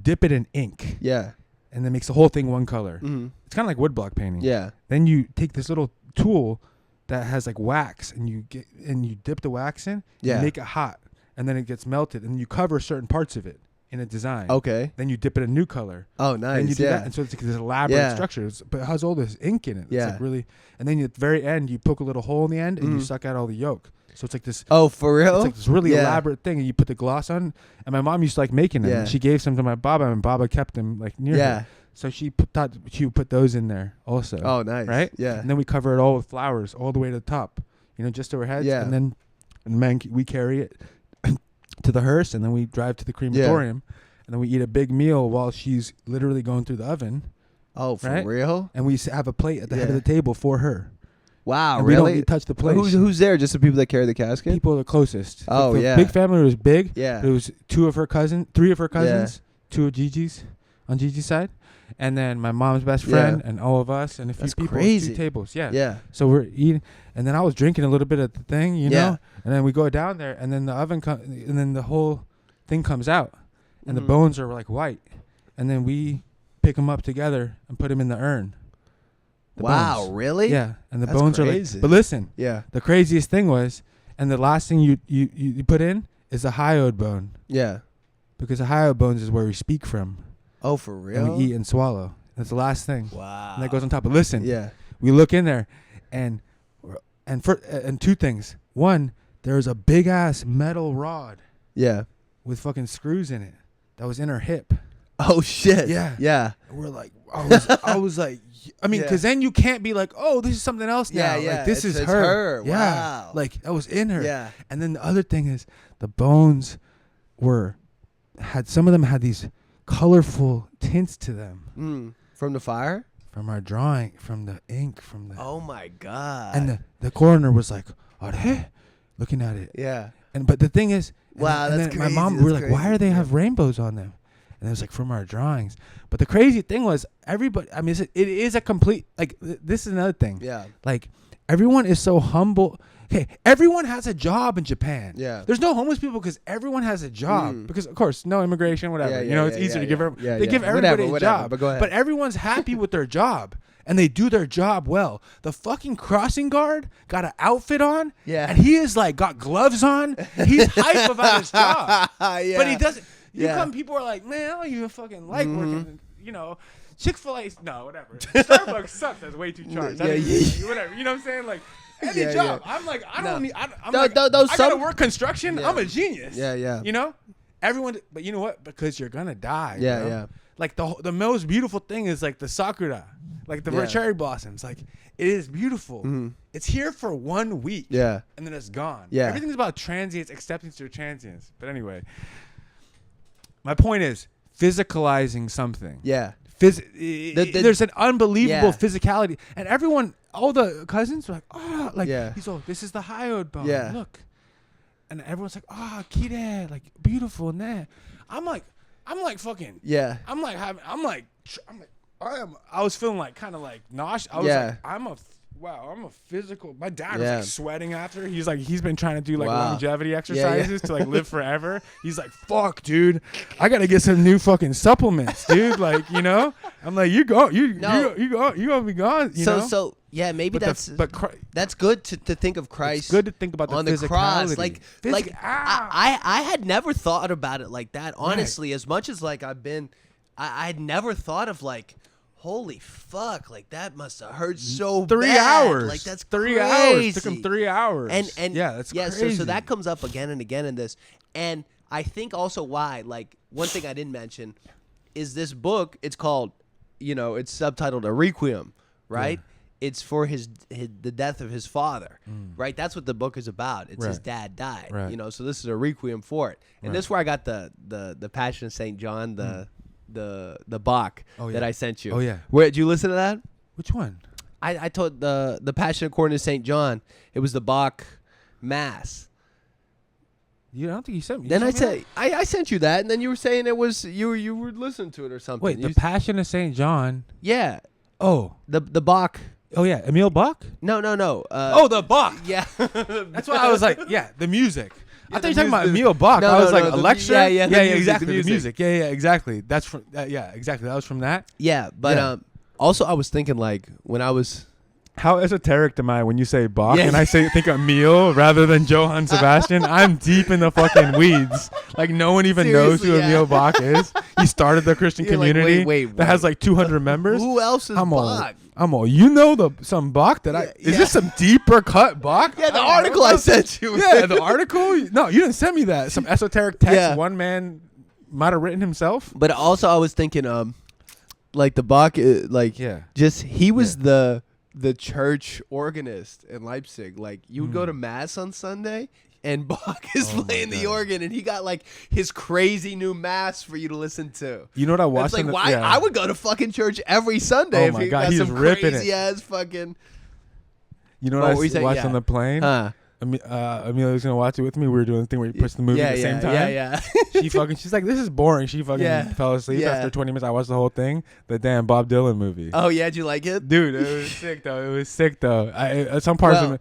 Speaker 1: dip it in ink.
Speaker 2: Yeah.
Speaker 1: And then makes the whole thing one color.
Speaker 2: Mhm.
Speaker 1: It's kind of like woodblock painting.
Speaker 2: Yeah.
Speaker 1: Then you take this little tool that has like wax and you dip the wax in.
Speaker 2: Yeah.
Speaker 1: You make it hot. And then it gets melted. And you cover certain parts of it in a design.
Speaker 2: Okay.
Speaker 1: Then you dip it in a new color.
Speaker 2: Oh, nice.
Speaker 1: And you do
Speaker 2: yeah.
Speaker 1: that. And so it's like this elaborate
Speaker 2: Yeah.
Speaker 1: structure. But it has all this ink in it. It's
Speaker 2: Yeah.
Speaker 1: like really. And then at the very end, you poke a little hole in the end and you
Speaker 2: Mhm.
Speaker 1: suck out all the yolk. So it's like this.
Speaker 2: Oh, for real?
Speaker 1: It's like this really
Speaker 2: Yeah.
Speaker 1: elaborate thing. And you put the gloss on. And my mom used to like making them.
Speaker 2: Yeah.
Speaker 1: And she gave some to my Baba. And Baba kept them like near
Speaker 2: Yeah.
Speaker 1: her. So she would put those in there also.
Speaker 2: Oh, nice.
Speaker 1: Right?
Speaker 2: Yeah.
Speaker 1: And then we cover it all with flowers all the way to the top. You know, just to her heads.
Speaker 2: Yeah.
Speaker 1: And then we carry it to the hearse. And then we drive to the crematorium. And then we eat a big meal while she's literally going through the oven.
Speaker 2: Oh, for
Speaker 1: Right?
Speaker 2: real?
Speaker 1: And we have a plate at the head of
Speaker 2: Yeah.
Speaker 1: the table for her.
Speaker 2: Wow,
Speaker 1: And
Speaker 2: really?
Speaker 1: we don't touch the plate.
Speaker 2: Who's there? Just the people that carry the casket?
Speaker 1: People are the closest.
Speaker 2: Oh,
Speaker 1: the
Speaker 2: yeah.
Speaker 1: big family was big.
Speaker 2: Yeah.
Speaker 1: But it was three of her cousins, two of Gigi's on Gigi's side, and then my mom's best friend and all of us and a few
Speaker 2: That's
Speaker 1: people.
Speaker 2: crazy.
Speaker 1: 2 tables. Yeah.
Speaker 2: Yeah.
Speaker 1: So we're eating, and then I was drinking a little bit of the thing, you
Speaker 2: Yeah.
Speaker 1: know, and then we go down there, and then the oven and then the whole thing comes out, and
Speaker 2: Mhm.
Speaker 1: the bones are like white, and then we pick them up together and put them in the urn. The
Speaker 2: Wow,
Speaker 1: bones.
Speaker 2: really?
Speaker 1: Yeah, and the
Speaker 2: That's
Speaker 1: bones
Speaker 2: crazy.
Speaker 1: are like. But listen,
Speaker 2: Yeah.
Speaker 1: the craziest thing was, and the last thing you put in is a hyoid bone,
Speaker 2: Yeah.
Speaker 1: because the hyoid bones is where we speak from,
Speaker 2: Oh, for real?
Speaker 1: and we eat and swallow. That's the last thing,
Speaker 2: Wow.
Speaker 1: and that goes on top. But listen,
Speaker 2: Yeah.
Speaker 1: we look in there, and 2 things. One, there's a big ass metal rod
Speaker 2: Yeah.
Speaker 1: with fucking screws in it that was in her hip.
Speaker 2: Oh, shit.
Speaker 1: Yeah.
Speaker 2: Yeah.
Speaker 1: And we're like, I was like, I mean,
Speaker 2: Yeah.
Speaker 1: because then you can't be like, oh, this is something else now.
Speaker 2: Yeah, yeah.
Speaker 1: Like, this is
Speaker 2: It's
Speaker 1: her.
Speaker 2: her.
Speaker 1: Yeah.
Speaker 2: Wow.
Speaker 1: Like, that was in her.
Speaker 2: Yeah.
Speaker 1: And then the other thing is, the bones some of them had these colorful tints to them
Speaker 2: From the fire?
Speaker 1: from our drawing, from the ink, from the.
Speaker 2: Oh, my God.
Speaker 1: And the coroner was like, "Are looking at it?"
Speaker 2: Yeah.
Speaker 1: But the thing is,
Speaker 2: Wow,
Speaker 1: and
Speaker 2: that's
Speaker 1: then my
Speaker 2: crazy,
Speaker 1: mom,
Speaker 2: that's
Speaker 1: we're like, "Why
Speaker 2: crazy,
Speaker 1: do they
Speaker 2: yeah.
Speaker 1: have rainbows on them?" And it was like from our drawings. But the crazy thing was, everybody. I mean, it is a complete this is another thing.
Speaker 2: Yeah.
Speaker 1: Like, everyone is so humble. Okay, everyone has a job in Japan.
Speaker 2: Yeah.
Speaker 1: There's no homeless people because everyone has a job. Because of course, no immigration, whatever.
Speaker 2: Yeah,
Speaker 1: you
Speaker 2: yeah,
Speaker 1: know, it's
Speaker 2: yeah,
Speaker 1: easier
Speaker 2: yeah,
Speaker 1: to give.
Speaker 2: yeah.
Speaker 1: They
Speaker 2: Yeah,
Speaker 1: give
Speaker 2: yeah.
Speaker 1: everybody a
Speaker 2: Whatever,
Speaker 1: job.
Speaker 2: but go ahead.
Speaker 1: But everyone's happy with their job. And they do their job well. The fucking crossing guard got an outfit on.
Speaker 2: Yeah.
Speaker 1: And he is like got gloves on. He's hype about his job.
Speaker 2: Yeah.
Speaker 1: But he doesn't.
Speaker 2: Yeah.
Speaker 1: People are like, man, I don't even fucking like working. You know, Chick-fil-A, no, whatever. Starbucks sucks. That's way too charged.
Speaker 2: Yeah,
Speaker 1: Whatever. You know what I'm saying? Like, any
Speaker 2: Yeah,
Speaker 1: job.
Speaker 2: yeah.
Speaker 1: I'm like, I
Speaker 2: No.
Speaker 1: don't need. I'm
Speaker 2: Tho-
Speaker 1: like,
Speaker 2: tho- those
Speaker 1: I gotta
Speaker 2: some-
Speaker 1: work construction.
Speaker 2: Yeah.
Speaker 1: I'm a genius.
Speaker 2: Yeah, yeah.
Speaker 1: You know, everyone. But you know what? Because you're gonna die.
Speaker 2: Yeah,
Speaker 1: bro.
Speaker 2: yeah.
Speaker 1: like the most beautiful thing is like the sakura, like the cherry blossoms. Like it is beautiful.
Speaker 2: Mm-hmm.
Speaker 1: It's here for 1 week.
Speaker 2: Yeah.
Speaker 1: And then it's gone.
Speaker 2: Yeah.
Speaker 1: Everything's about transience, acceptance or transience. But anyway, my point is physicalizing something.
Speaker 2: Yeah.
Speaker 1: There's an unbelievable
Speaker 2: Yeah.
Speaker 1: physicality, and everyone, all the cousins were like, oh, like
Speaker 2: Yeah.
Speaker 1: he's all, this is the hyode bone.
Speaker 2: Yeah.
Speaker 1: Look, and everyone's like, oh, kire, like beautiful and that. I'm like fucking.
Speaker 2: Yeah.
Speaker 1: I was feeling like kind of like nauseous. I was like, I'm a physical. My dad was like sweating after. He's been trying to do like longevity exercises to like live forever. He's like, fuck, dude, I gotta get some new fucking supplements, dude. Like, you know, I'm like, you gonna be gone. You know?
Speaker 2: So yeah, maybe
Speaker 1: But
Speaker 2: that's good to think of Christ.
Speaker 1: It's good to think about
Speaker 2: on
Speaker 1: the
Speaker 2: the cross.
Speaker 1: physicality.
Speaker 2: Like I had never thought about it like that. Honestly, as much as like I had never thought of like, holy fuck, like that must have hurt so
Speaker 1: 3
Speaker 2: bad.
Speaker 1: hours.
Speaker 2: Like that's
Speaker 1: 3
Speaker 2: crazy.
Speaker 1: hours. Took him 3 hours.
Speaker 2: And
Speaker 1: yeah, that's crazy.
Speaker 2: So that comes up again and again in this. And I think also why, like, one thing I didn't mention is this book. It's called, it's subtitled A Requiem, right? Yeah. It's for the death of his father, right? That's what the book is about. It's his dad died, so this is a requiem for it. And this is where I got the Passion of St. John, the Bach that I sent you.
Speaker 1: Oh yeah.
Speaker 2: Where did you listen to that?
Speaker 1: Which one?
Speaker 2: I told the Passion according to St. John. It was the Bach Mass.
Speaker 1: I don't think you sent me.
Speaker 2: Then I sent you that, and then you were saying it was you were listening to it or something.
Speaker 1: Wait, the Passion of St. John.
Speaker 2: Yeah.
Speaker 1: Oh.
Speaker 2: The Bach.
Speaker 1: Oh yeah, Emil Bach.
Speaker 2: No.
Speaker 1: The Bach.
Speaker 2: Yeah.
Speaker 1: That's why I was like, the music. I thought you were talking about Emil Bach.
Speaker 2: No,
Speaker 1: I was like,
Speaker 2: the
Speaker 1: a lecture?
Speaker 2: Yeah,
Speaker 1: exactly. The music. Yeah, exactly. That's from, exactly. That was from that.
Speaker 2: Yeah, but also I was thinking like when I was.
Speaker 1: How esoteric am I when you say Bach and I think Emil rather than Johann Sebastian? I'm deep in the fucking weeds. Like no one even knows who Emil Bach is. He started the Christian community that has like 200 members.
Speaker 2: Who else is Bach?
Speaker 1: Some Bach that is this some deeper cut Bach?
Speaker 2: Yeah, the article I sent you.
Speaker 1: Yeah, the article. No, you didn't send me that. Some esoteric text one man might have written himself.
Speaker 2: But also I was thinking, like the Bach, just he was the church organist in Leipzig. Like you would go to mass on Sunday and Bach is playing the organ and he got like his crazy new mass for you to listen to.
Speaker 1: You know what I watched?
Speaker 2: It's like I would go to fucking church every Sunday if he got some
Speaker 1: ripping
Speaker 2: crazy ass fucking.
Speaker 1: You know what I watched on the plane? Amelia was gonna watch it with me. We were doing the thing where you push the movie at the same time.
Speaker 2: Yeah.
Speaker 1: She's like, this is boring. She fucking fell asleep after 20 minutes. I watched the whole thing. The damn Bob Dylan movie.
Speaker 2: Oh yeah, did you like it?
Speaker 1: Dude, it was sick though. Some parts of it.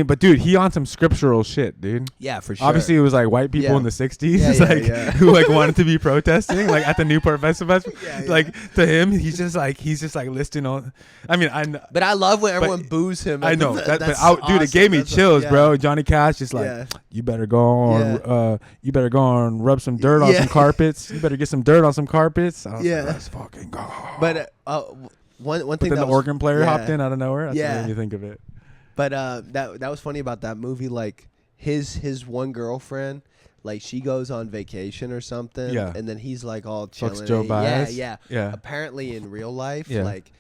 Speaker 1: But dude, he on some scriptural shit, dude.
Speaker 2: Yeah, for sure.
Speaker 1: Obviously, it was like white people in the 60s, who like wanted to be protesting, like at the Newport Festival. Like to him, he's just like listing all.
Speaker 2: But I love when everyone boos him.
Speaker 1: I know
Speaker 2: that.
Speaker 1: Dude, it gave me chills, bro. Johnny Cash just like, you better go on, rub some dirt on some carpets. You better get some dirt on some carpets. I was like, let's fucking go.
Speaker 2: But one thing
Speaker 1: then
Speaker 2: that
Speaker 1: the organ player hopped in out of nowhere. That's what made me think of it.
Speaker 2: But that was funny about that movie. Like his one girlfriend, like she goes on vacation or something, and then he's like all chilling.
Speaker 1: Fucks Joe Baez.
Speaker 2: Yeah. Apparently in real life, like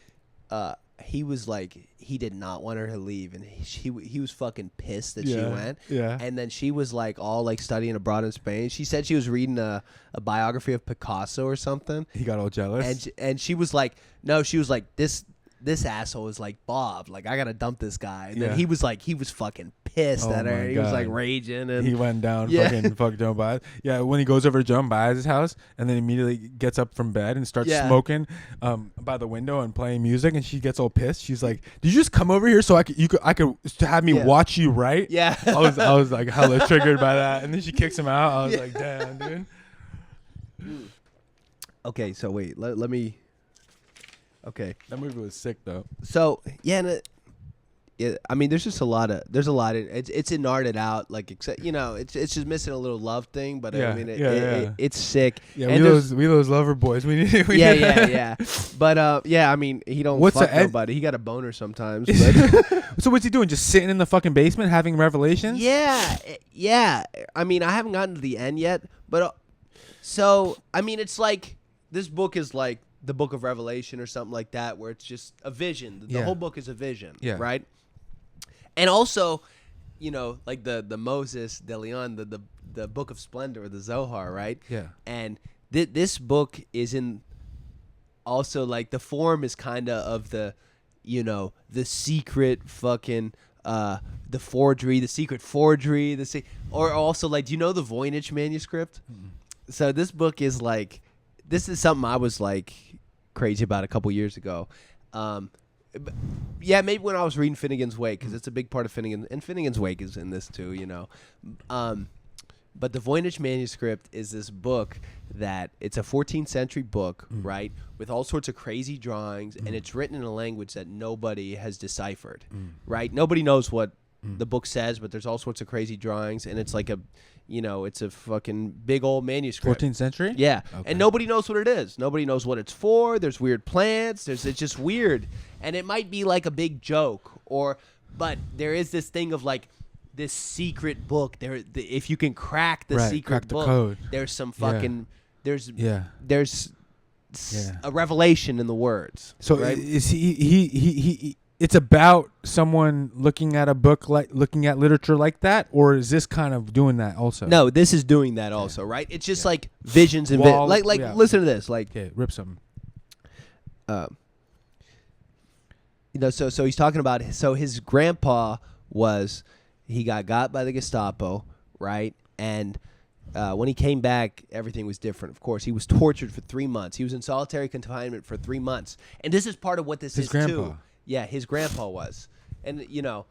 Speaker 2: he was like he did not want her to leave, and he was fucking pissed that she went. Yeah. And then she was like all like studying abroad in Spain. She said she was reading a biography of Picasso or something.
Speaker 1: He got all jealous.
Speaker 2: And she was like, no, she was like this asshole is like Bob, like I gotta dump this guy. And then he was fucking pissed at her. He was like raging, and
Speaker 1: he went down fucking fuck Joan Baez. Yeah, when he goes over to Joan Baez's house and then immediately gets up from bed and starts smoking by the window and playing music, and she gets all pissed. She's like, "Did you just come over here so I could have me watch you write?" Yeah, I was like hella triggered by that, and then she kicks him out. I was like, "Damn, dude."
Speaker 2: Okay, so wait, let me. Okay,
Speaker 1: that movie was sick though.
Speaker 2: So there's just a lot of it's inarted out, like except it's just missing a little love thing, but it's sick.
Speaker 1: Yeah, and we those lover boys. We need.
Speaker 2: But he don't fuck nobody. He got a boner sometimes. But
Speaker 1: so what's he doing? Just sitting in the fucking basement having revelations?
Speaker 2: Yeah. I haven't gotten to the end yet, but it's like this book is like the Book of Revelation or something like that, where it's just a vision. The whole book is a vision, right? And also, you know, like the Moses de Leon, the Book of Splendor, the Zohar, right?
Speaker 1: Yeah.
Speaker 2: And this book is in also like the form is kind of the, you know, the secret fucking the forgery, the secret forgery, or also like, do you know the Voynich manuscript? Mm-hmm. So this book is like, this is something I was like crazy about a couple years ago. Yeah, maybe when I was reading Finnegan's Wake, because it's a big part of Finnegan, and Finnegan's Wake is in this too, you know. But the Voynich manuscript is this book that it's a 14th century book, right, with all sorts of crazy drawings, and it's written in a language that nobody has deciphered, right? Nobody knows what the book says, but there's all sorts of crazy drawings, and it's like a, you know, it's a fucking big old manuscript.
Speaker 1: 14th century?
Speaker 2: Yeah, and nobody knows what it is. Nobody knows what it's for. There's weird plants. It's just weird, and it might be like a big joke, but there is this thing of like, this secret book if you can crack the secret book,
Speaker 1: code.
Speaker 2: There's some fucking there's a revelation in the words.
Speaker 1: So
Speaker 2: right?
Speaker 1: Is he it's about someone looking at a book, like looking at literature like that, or is this kind of doing that also?
Speaker 2: No, this is doing that also, right? It's just like visions and listen to this, like
Speaker 1: rip something.
Speaker 2: You know, so he's talking about, so his grandpa he got by the Gestapo, right? And when he came back, everything was different. Of course, he was tortured for 3 months. He was in solitary confinement for 3 months. And this is part of what this is too. Yeah, his grandpa was. And, you know,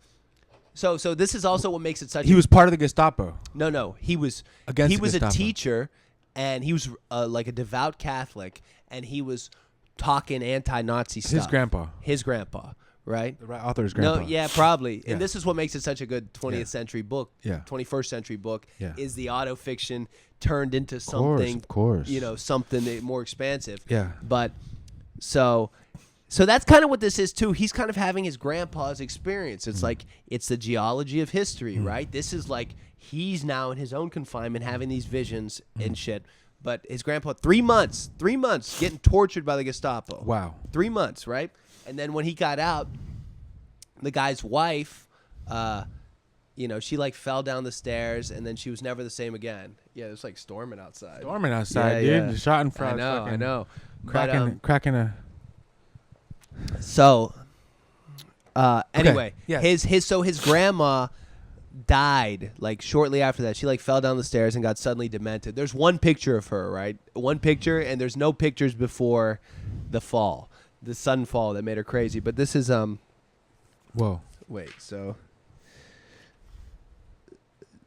Speaker 2: so this is also what makes it such.
Speaker 1: He was part of the Gestapo.
Speaker 2: No, he was
Speaker 1: against.
Speaker 2: He was
Speaker 1: Gestapo.
Speaker 2: a teacher, and he was like a devout Catholic, and he was talking anti-Nazi stuff. His grandpa. Right?
Speaker 1: The author's grandpa.
Speaker 2: No, yeah, probably. And this is what makes it such a good 20th century book, 21st century book, is the autofiction turned into something,
Speaker 1: of course.
Speaker 2: You know, something more expansive.
Speaker 1: Yeah.
Speaker 2: But so that's kind of what this is too. He's kind of having his grandpa's experience. It's like, it's the geology of history, right? This is like, he's now in his own confinement having these visions and shit. But his grandpa, 3 months getting tortured by the Gestapo.
Speaker 1: Wow.
Speaker 2: 3 months, right? And then when he got out, the guy's wife, you know, she like fell down the stairs, and then she was never the same again. Yeah, it was like storming outside.
Speaker 1: Dude. Yeah. Shot in front.
Speaker 2: I know.
Speaker 1: Cracking a.
Speaker 2: So, anyway,
Speaker 1: okay.
Speaker 2: his grandma died like shortly after that. She like fell down the stairs and got suddenly demented. There's one picture of her, right? One picture, and there's no pictures before the fall. The sudden fall that made her crazy. But this is
Speaker 1: whoa.
Speaker 2: Wait, so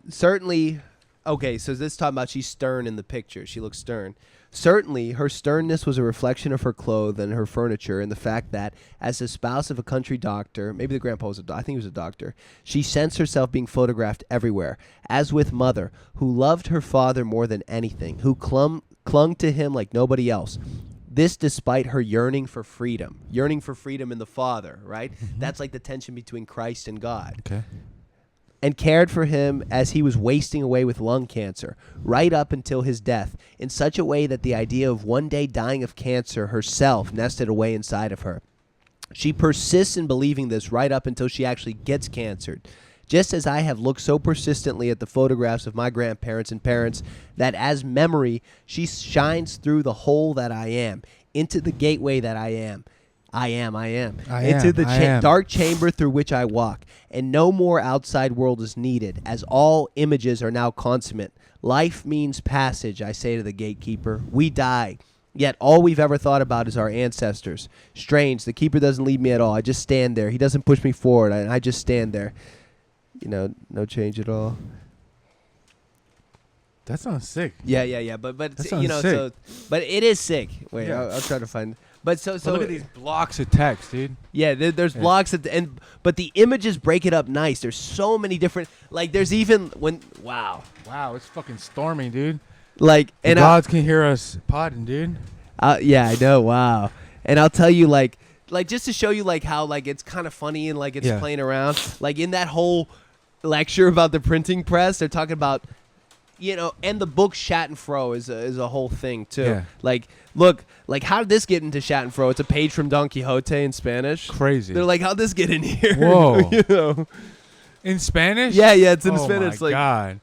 Speaker 2: certainly, okay, so this is talking about she's stern in the picture. She looks stern. Certainly, her sternness was a reflection of her clothes and her furniture, and the fact that, as the spouse of a country doctor, maybe the grandpa was I think he was a doctor, she sensed herself being photographed everywhere, as with mother, who loved her father more than anything, who clung to him like nobody else. This despite her yearning for freedom in the Father, right? Mm-hmm. That's like the tension between Christ and God.
Speaker 1: Okay.
Speaker 2: And cared for him as he was wasting away with lung cancer, right up until his death, in such a way that the idea of one day dying of cancer herself nested away inside of her. She persists in believing this right up until she actually gets cancered. Just as I have looked so persistently at the photographs of my grandparents and parents, that as memory, she shines through the hole that I am, into the gateway that I am. Into the dark chamber through which I walk, and no more outside world is needed, as all images are now consummate. Life means passage, I say to the gatekeeper. We die. Yet all we've ever thought about is our ancestors. Strange, the keeper doesn't lead me at all. I just stand there. He doesn't push me forward. I just stand there. You know, no change at all.
Speaker 1: That sounds sick.
Speaker 2: Yeah. But you know,
Speaker 1: sick.
Speaker 2: so but it is sick. Wait, I'll try to find. But so
Speaker 1: look at these blocks of text, dude.
Speaker 2: Yeah, there's blocks at the end, but the images break it up nice. There's so many different. Like, there's even when wow,
Speaker 1: it's fucking storming, dude.
Speaker 2: Like, and
Speaker 1: the gods can hear us podding, dude.
Speaker 2: Yeah, I know. Wow, and I'll tell you, like just to show you, like how like it's kind of funny and like it's playing around. Like in that whole lecture about the printing press, they're talking about, and the book Schadenfreude is a whole thing too.
Speaker 1: Yeah.
Speaker 2: Like, look, like how did this get into Schadenfreude? It's a page from Don Quixote in Spanish.
Speaker 1: Crazy.
Speaker 2: They're like, how'd this get in here?
Speaker 1: Whoa. In Spanish?
Speaker 2: Yeah, it's in
Speaker 1: oh
Speaker 2: Spanish.
Speaker 1: My
Speaker 2: like,
Speaker 1: God.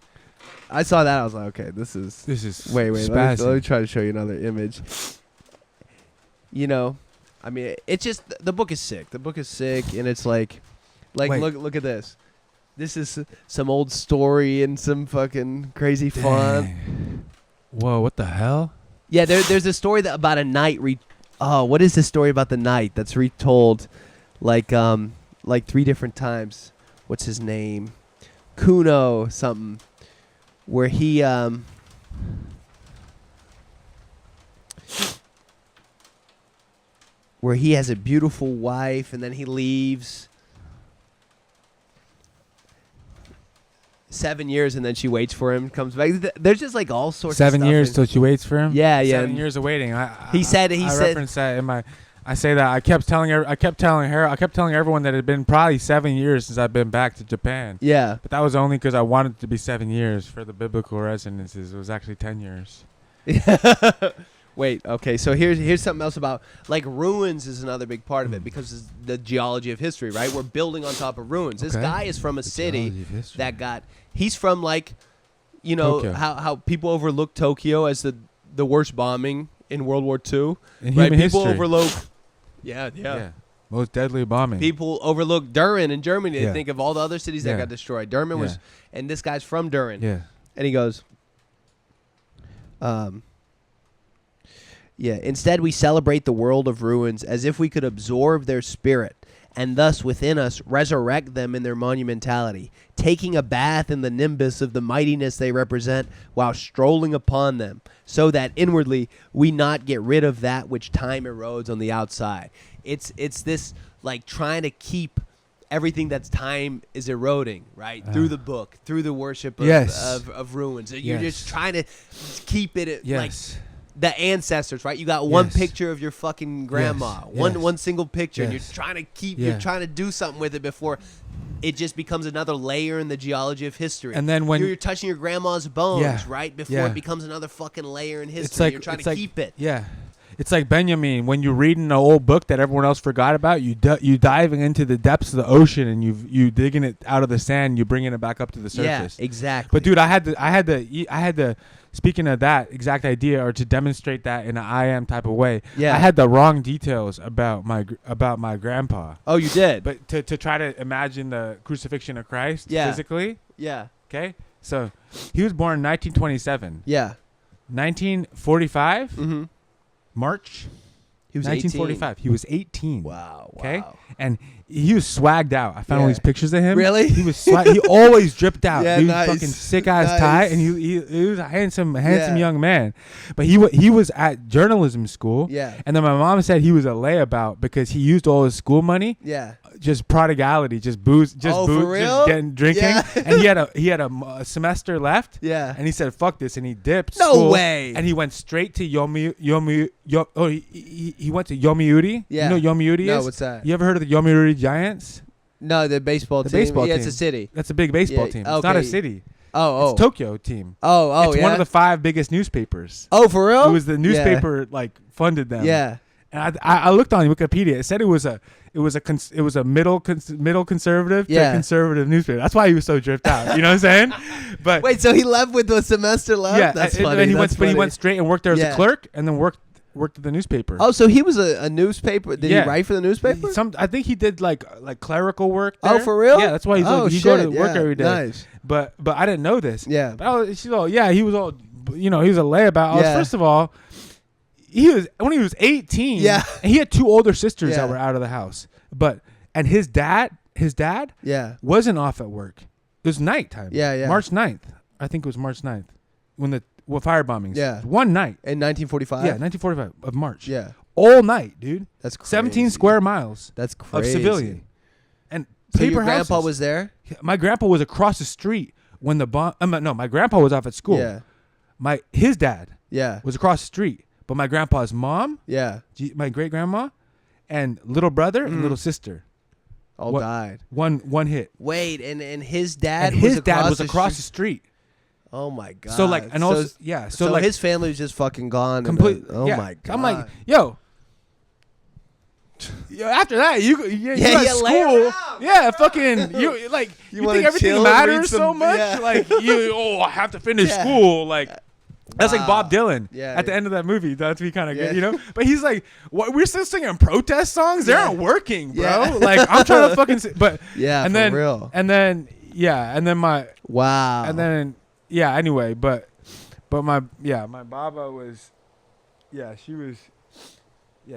Speaker 2: I saw that. I was like, okay, this is. Wait. Let me try to show you another image. I mean, it's just the book is sick. The book is sick, and it's like
Speaker 1: Wait.
Speaker 2: look at this. This is some old story and some fucking crazy font.
Speaker 1: Whoa, what the hell?
Speaker 2: Yeah, there's a story about a knight. What is this story about the knight that's retold, like 3 different times? What's his name? Kuno something, where he has a beautiful wife and then he leaves 7 years and then she waits for him, comes back. There's just like all sorts of stuff.
Speaker 1: 7 years till she waits for him?
Speaker 2: Yeah.
Speaker 1: 7 years of waiting.
Speaker 2: He said
Speaker 1: I referenced that in my. I say that I kept telling everyone that it had been probably 7 years since I've been back to Japan.
Speaker 2: Yeah.
Speaker 1: But that was only because I wanted it to be 7 years for the biblical resonances. It was actually 10 years.
Speaker 2: Wait, okay, so here's something else about, like, ruins is another big part of it because it's the geology of history, right? We're building on top of ruins. This guy is from a city he's from, like,
Speaker 1: Tokyo.
Speaker 2: how people overlook Tokyo as the worst bombing in World War II.
Speaker 1: In
Speaker 2: right?
Speaker 1: human
Speaker 2: People
Speaker 1: history.
Speaker 2: overlook, yeah.
Speaker 1: Most deadly bombing.
Speaker 2: People overlook Duran in Germany. They
Speaker 1: Yeah.
Speaker 2: think of all the other cities that got destroyed. Duran was, and this guy's from Duran.
Speaker 1: Yeah.
Speaker 2: And he goes, instead we celebrate the world of ruins as if we could absorb their spirit and thus within us resurrect them in their monumentality, taking a bath in the nimbus of the mightiness they represent while strolling upon them, so that inwardly we not get rid of that which time erodes on the outside. It's this, like, trying to keep everything that's time is eroding, right? Through the book, through the worship of ruins. You're just trying to keep it like the ancestors, right? You got one picture of your fucking grandma, one single picture, and you're trying to keep, you're trying to do something with it before it just becomes another layer in the geology of history.
Speaker 1: And then when
Speaker 2: you're touching your grandma's bones, right? Before it becomes another fucking layer in history.
Speaker 1: It's like,
Speaker 2: you're trying to keep it.
Speaker 1: Yeah. It's like Benjamin, when you're reading an old book that everyone else forgot about, you diving into the depths of the ocean and you digging it out of the sand, you bringing it back up to the surface.
Speaker 2: Yeah, exactly.
Speaker 1: But dude, I had to. Speaking of that exact idea, or to demonstrate that in an I am type of way, I had the wrong details about my grandpa.
Speaker 2: Oh, you did?
Speaker 1: But to try to imagine the crucifixion of Christ physically.
Speaker 2: Yeah.
Speaker 1: Okay. So he was born in 1927.
Speaker 2: Yeah.
Speaker 1: 1945.
Speaker 2: Mm-hmm.
Speaker 1: March.
Speaker 2: He was
Speaker 1: 1945.
Speaker 2: 18.
Speaker 1: He was 18.
Speaker 2: Wow.
Speaker 1: Okay. And he was swagged out. I found all these pictures of him.
Speaker 2: Really?
Speaker 1: He was he always dripped out.
Speaker 2: Yeah,
Speaker 1: he was
Speaker 2: nice.
Speaker 1: fucking sick ass tie, and he was a handsome young man. But he was at journalism school.
Speaker 2: Yeah.
Speaker 1: And then my mom said he was a layabout because he used all his school money.
Speaker 2: Yeah.
Speaker 1: Just prodigality, just booze,
Speaker 2: for real?
Speaker 1: just drinking.
Speaker 2: Yeah.
Speaker 1: And he had a semester left.
Speaker 2: Yeah.
Speaker 1: And he said, "Fuck this," and he dipped.
Speaker 2: No
Speaker 1: school,
Speaker 2: way.
Speaker 1: And he went straight to he went to Yomiuri.
Speaker 2: Yeah.
Speaker 1: You know what Yomiuri is?
Speaker 2: No, what's that?
Speaker 1: You ever heard of the Yomiuri Giants?
Speaker 2: No, the baseball team.
Speaker 1: Baseball
Speaker 2: yeah,
Speaker 1: team.
Speaker 2: it's a city.
Speaker 1: That's a big baseball team. It's not a city.
Speaker 2: Oh.
Speaker 1: It's Tokyo team.
Speaker 2: Oh,
Speaker 1: it's one of the 5 biggest newspapers.
Speaker 2: Oh, for real?
Speaker 1: It was the newspaper funded them.
Speaker 2: Yeah.
Speaker 1: And I looked on Wikipedia. It said it was a middle conservative to conservative newspaper. That's why he was so dripped out. You know what I'm saying? But
Speaker 2: wait, so he left with the semester left?
Speaker 1: Yeah,
Speaker 2: That's
Speaker 1: and
Speaker 2: funny.
Speaker 1: then he went straight and worked there as a clerk, and then worked at the newspaper.
Speaker 2: Oh, so he was a newspaper. Did he write for the newspaper?
Speaker 1: I think he did like clerical work there.
Speaker 2: Oh, for real?
Speaker 1: Yeah, that's why he's
Speaker 2: go
Speaker 1: to work every day.
Speaker 2: Nice.
Speaker 1: But I didn't know this.
Speaker 2: Yeah.
Speaker 1: But he was all he was a layabout. First of all, when he was 18.
Speaker 2: Yeah.
Speaker 1: And he had 2 older sisters that were out of the house. And his dad wasn't off at work. It was nighttime.
Speaker 2: Yeah.
Speaker 1: March 9th. I think it was March 9th when the fire bombings.
Speaker 2: Yeah.
Speaker 1: One night.
Speaker 2: In 1945?
Speaker 1: Yeah, 1945 of March.
Speaker 2: Yeah.
Speaker 1: All night, dude.
Speaker 2: That's crazy.
Speaker 1: 17 square miles.
Speaker 2: That's crazy.
Speaker 1: Of civilian. And
Speaker 2: so
Speaker 1: paper
Speaker 2: your grandpa
Speaker 1: houses.
Speaker 2: was there?
Speaker 1: My grandpa was across the street when the bomb. No, my grandpa was off at school.
Speaker 2: Yeah.
Speaker 1: His dad.
Speaker 2: Yeah.
Speaker 1: Was across the street, but my grandpa's mom.
Speaker 2: Yeah.
Speaker 1: My great grandma, and little brother and little sister.
Speaker 2: Died.
Speaker 1: One hit.
Speaker 2: Wait, and his dad.
Speaker 1: And his dad was across the street.
Speaker 2: Oh my god.
Speaker 1: So like, and
Speaker 2: So-
Speaker 1: also, yeah.
Speaker 2: So,
Speaker 1: So like,
Speaker 2: his family was just fucking gone.
Speaker 1: complete.
Speaker 2: Oh
Speaker 1: yeah.
Speaker 2: my god.
Speaker 1: I'm like, yo. After that, you at
Speaker 2: lay
Speaker 1: school,
Speaker 2: around,
Speaker 1: yeah, fucking you like you
Speaker 2: wanna
Speaker 1: think everything
Speaker 2: chill, read
Speaker 1: matters so
Speaker 2: some-
Speaker 1: much,
Speaker 2: yeah.
Speaker 1: like I have to finish
Speaker 2: Yeah.
Speaker 1: school, like that's like Bob
Speaker 2: Wow.
Speaker 1: Dylan
Speaker 2: Yeah,
Speaker 1: at the
Speaker 2: yeah.
Speaker 1: end of that movie. That'd be kind of
Speaker 2: Yeah.
Speaker 1: good, you know. But he's like, what? We're still singing protest songs. They
Speaker 2: Yeah.
Speaker 1: aren't working, bro.
Speaker 2: Yeah.
Speaker 1: Like I'm trying to fucking, but
Speaker 2: Yeah,
Speaker 1: and
Speaker 2: for
Speaker 1: then
Speaker 2: real.
Speaker 1: and then yeah, and then my
Speaker 2: Wow.
Speaker 1: and then yeah. Anyway, but my baba was,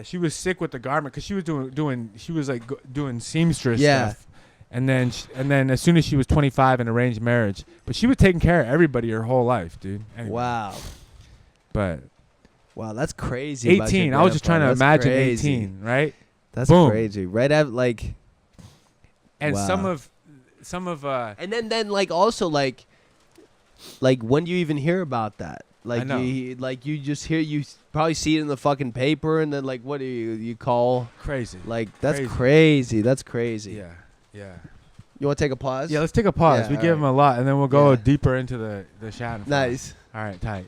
Speaker 1: she was sick with the garment because she was doing seamstress
Speaker 2: Yeah.
Speaker 1: stuff, and then as soon as she was 25 in arranged marriage, but she was taking care of everybody her whole life, dude. Anyway,
Speaker 2: Wow.
Speaker 1: but
Speaker 2: Wow, that's crazy. about
Speaker 1: 18,
Speaker 2: your
Speaker 1: I was just trying to
Speaker 2: grandpa. That's
Speaker 1: imagine
Speaker 2: crazy.
Speaker 1: 18, right?
Speaker 2: That's
Speaker 1: Boom.
Speaker 2: crazy. Right at like,
Speaker 1: And
Speaker 2: Wow.
Speaker 1: some of
Speaker 2: and then like also like when do you even hear about that? Like
Speaker 1: know.
Speaker 2: you just hear, you probably see it in the fucking paper, and then like what do you call?
Speaker 1: crazy.
Speaker 2: Like that's
Speaker 1: Crazy.
Speaker 2: crazy. That's crazy.
Speaker 1: Yeah.
Speaker 2: You want to take a pause?
Speaker 1: Yeah, let's take a pause.
Speaker 2: Yeah,
Speaker 1: we
Speaker 2: all
Speaker 1: give
Speaker 2: right.
Speaker 1: him a lot, and then we'll go
Speaker 2: Yeah.
Speaker 1: deeper into the Schadenfreude.
Speaker 2: Nice.
Speaker 1: All right, tight.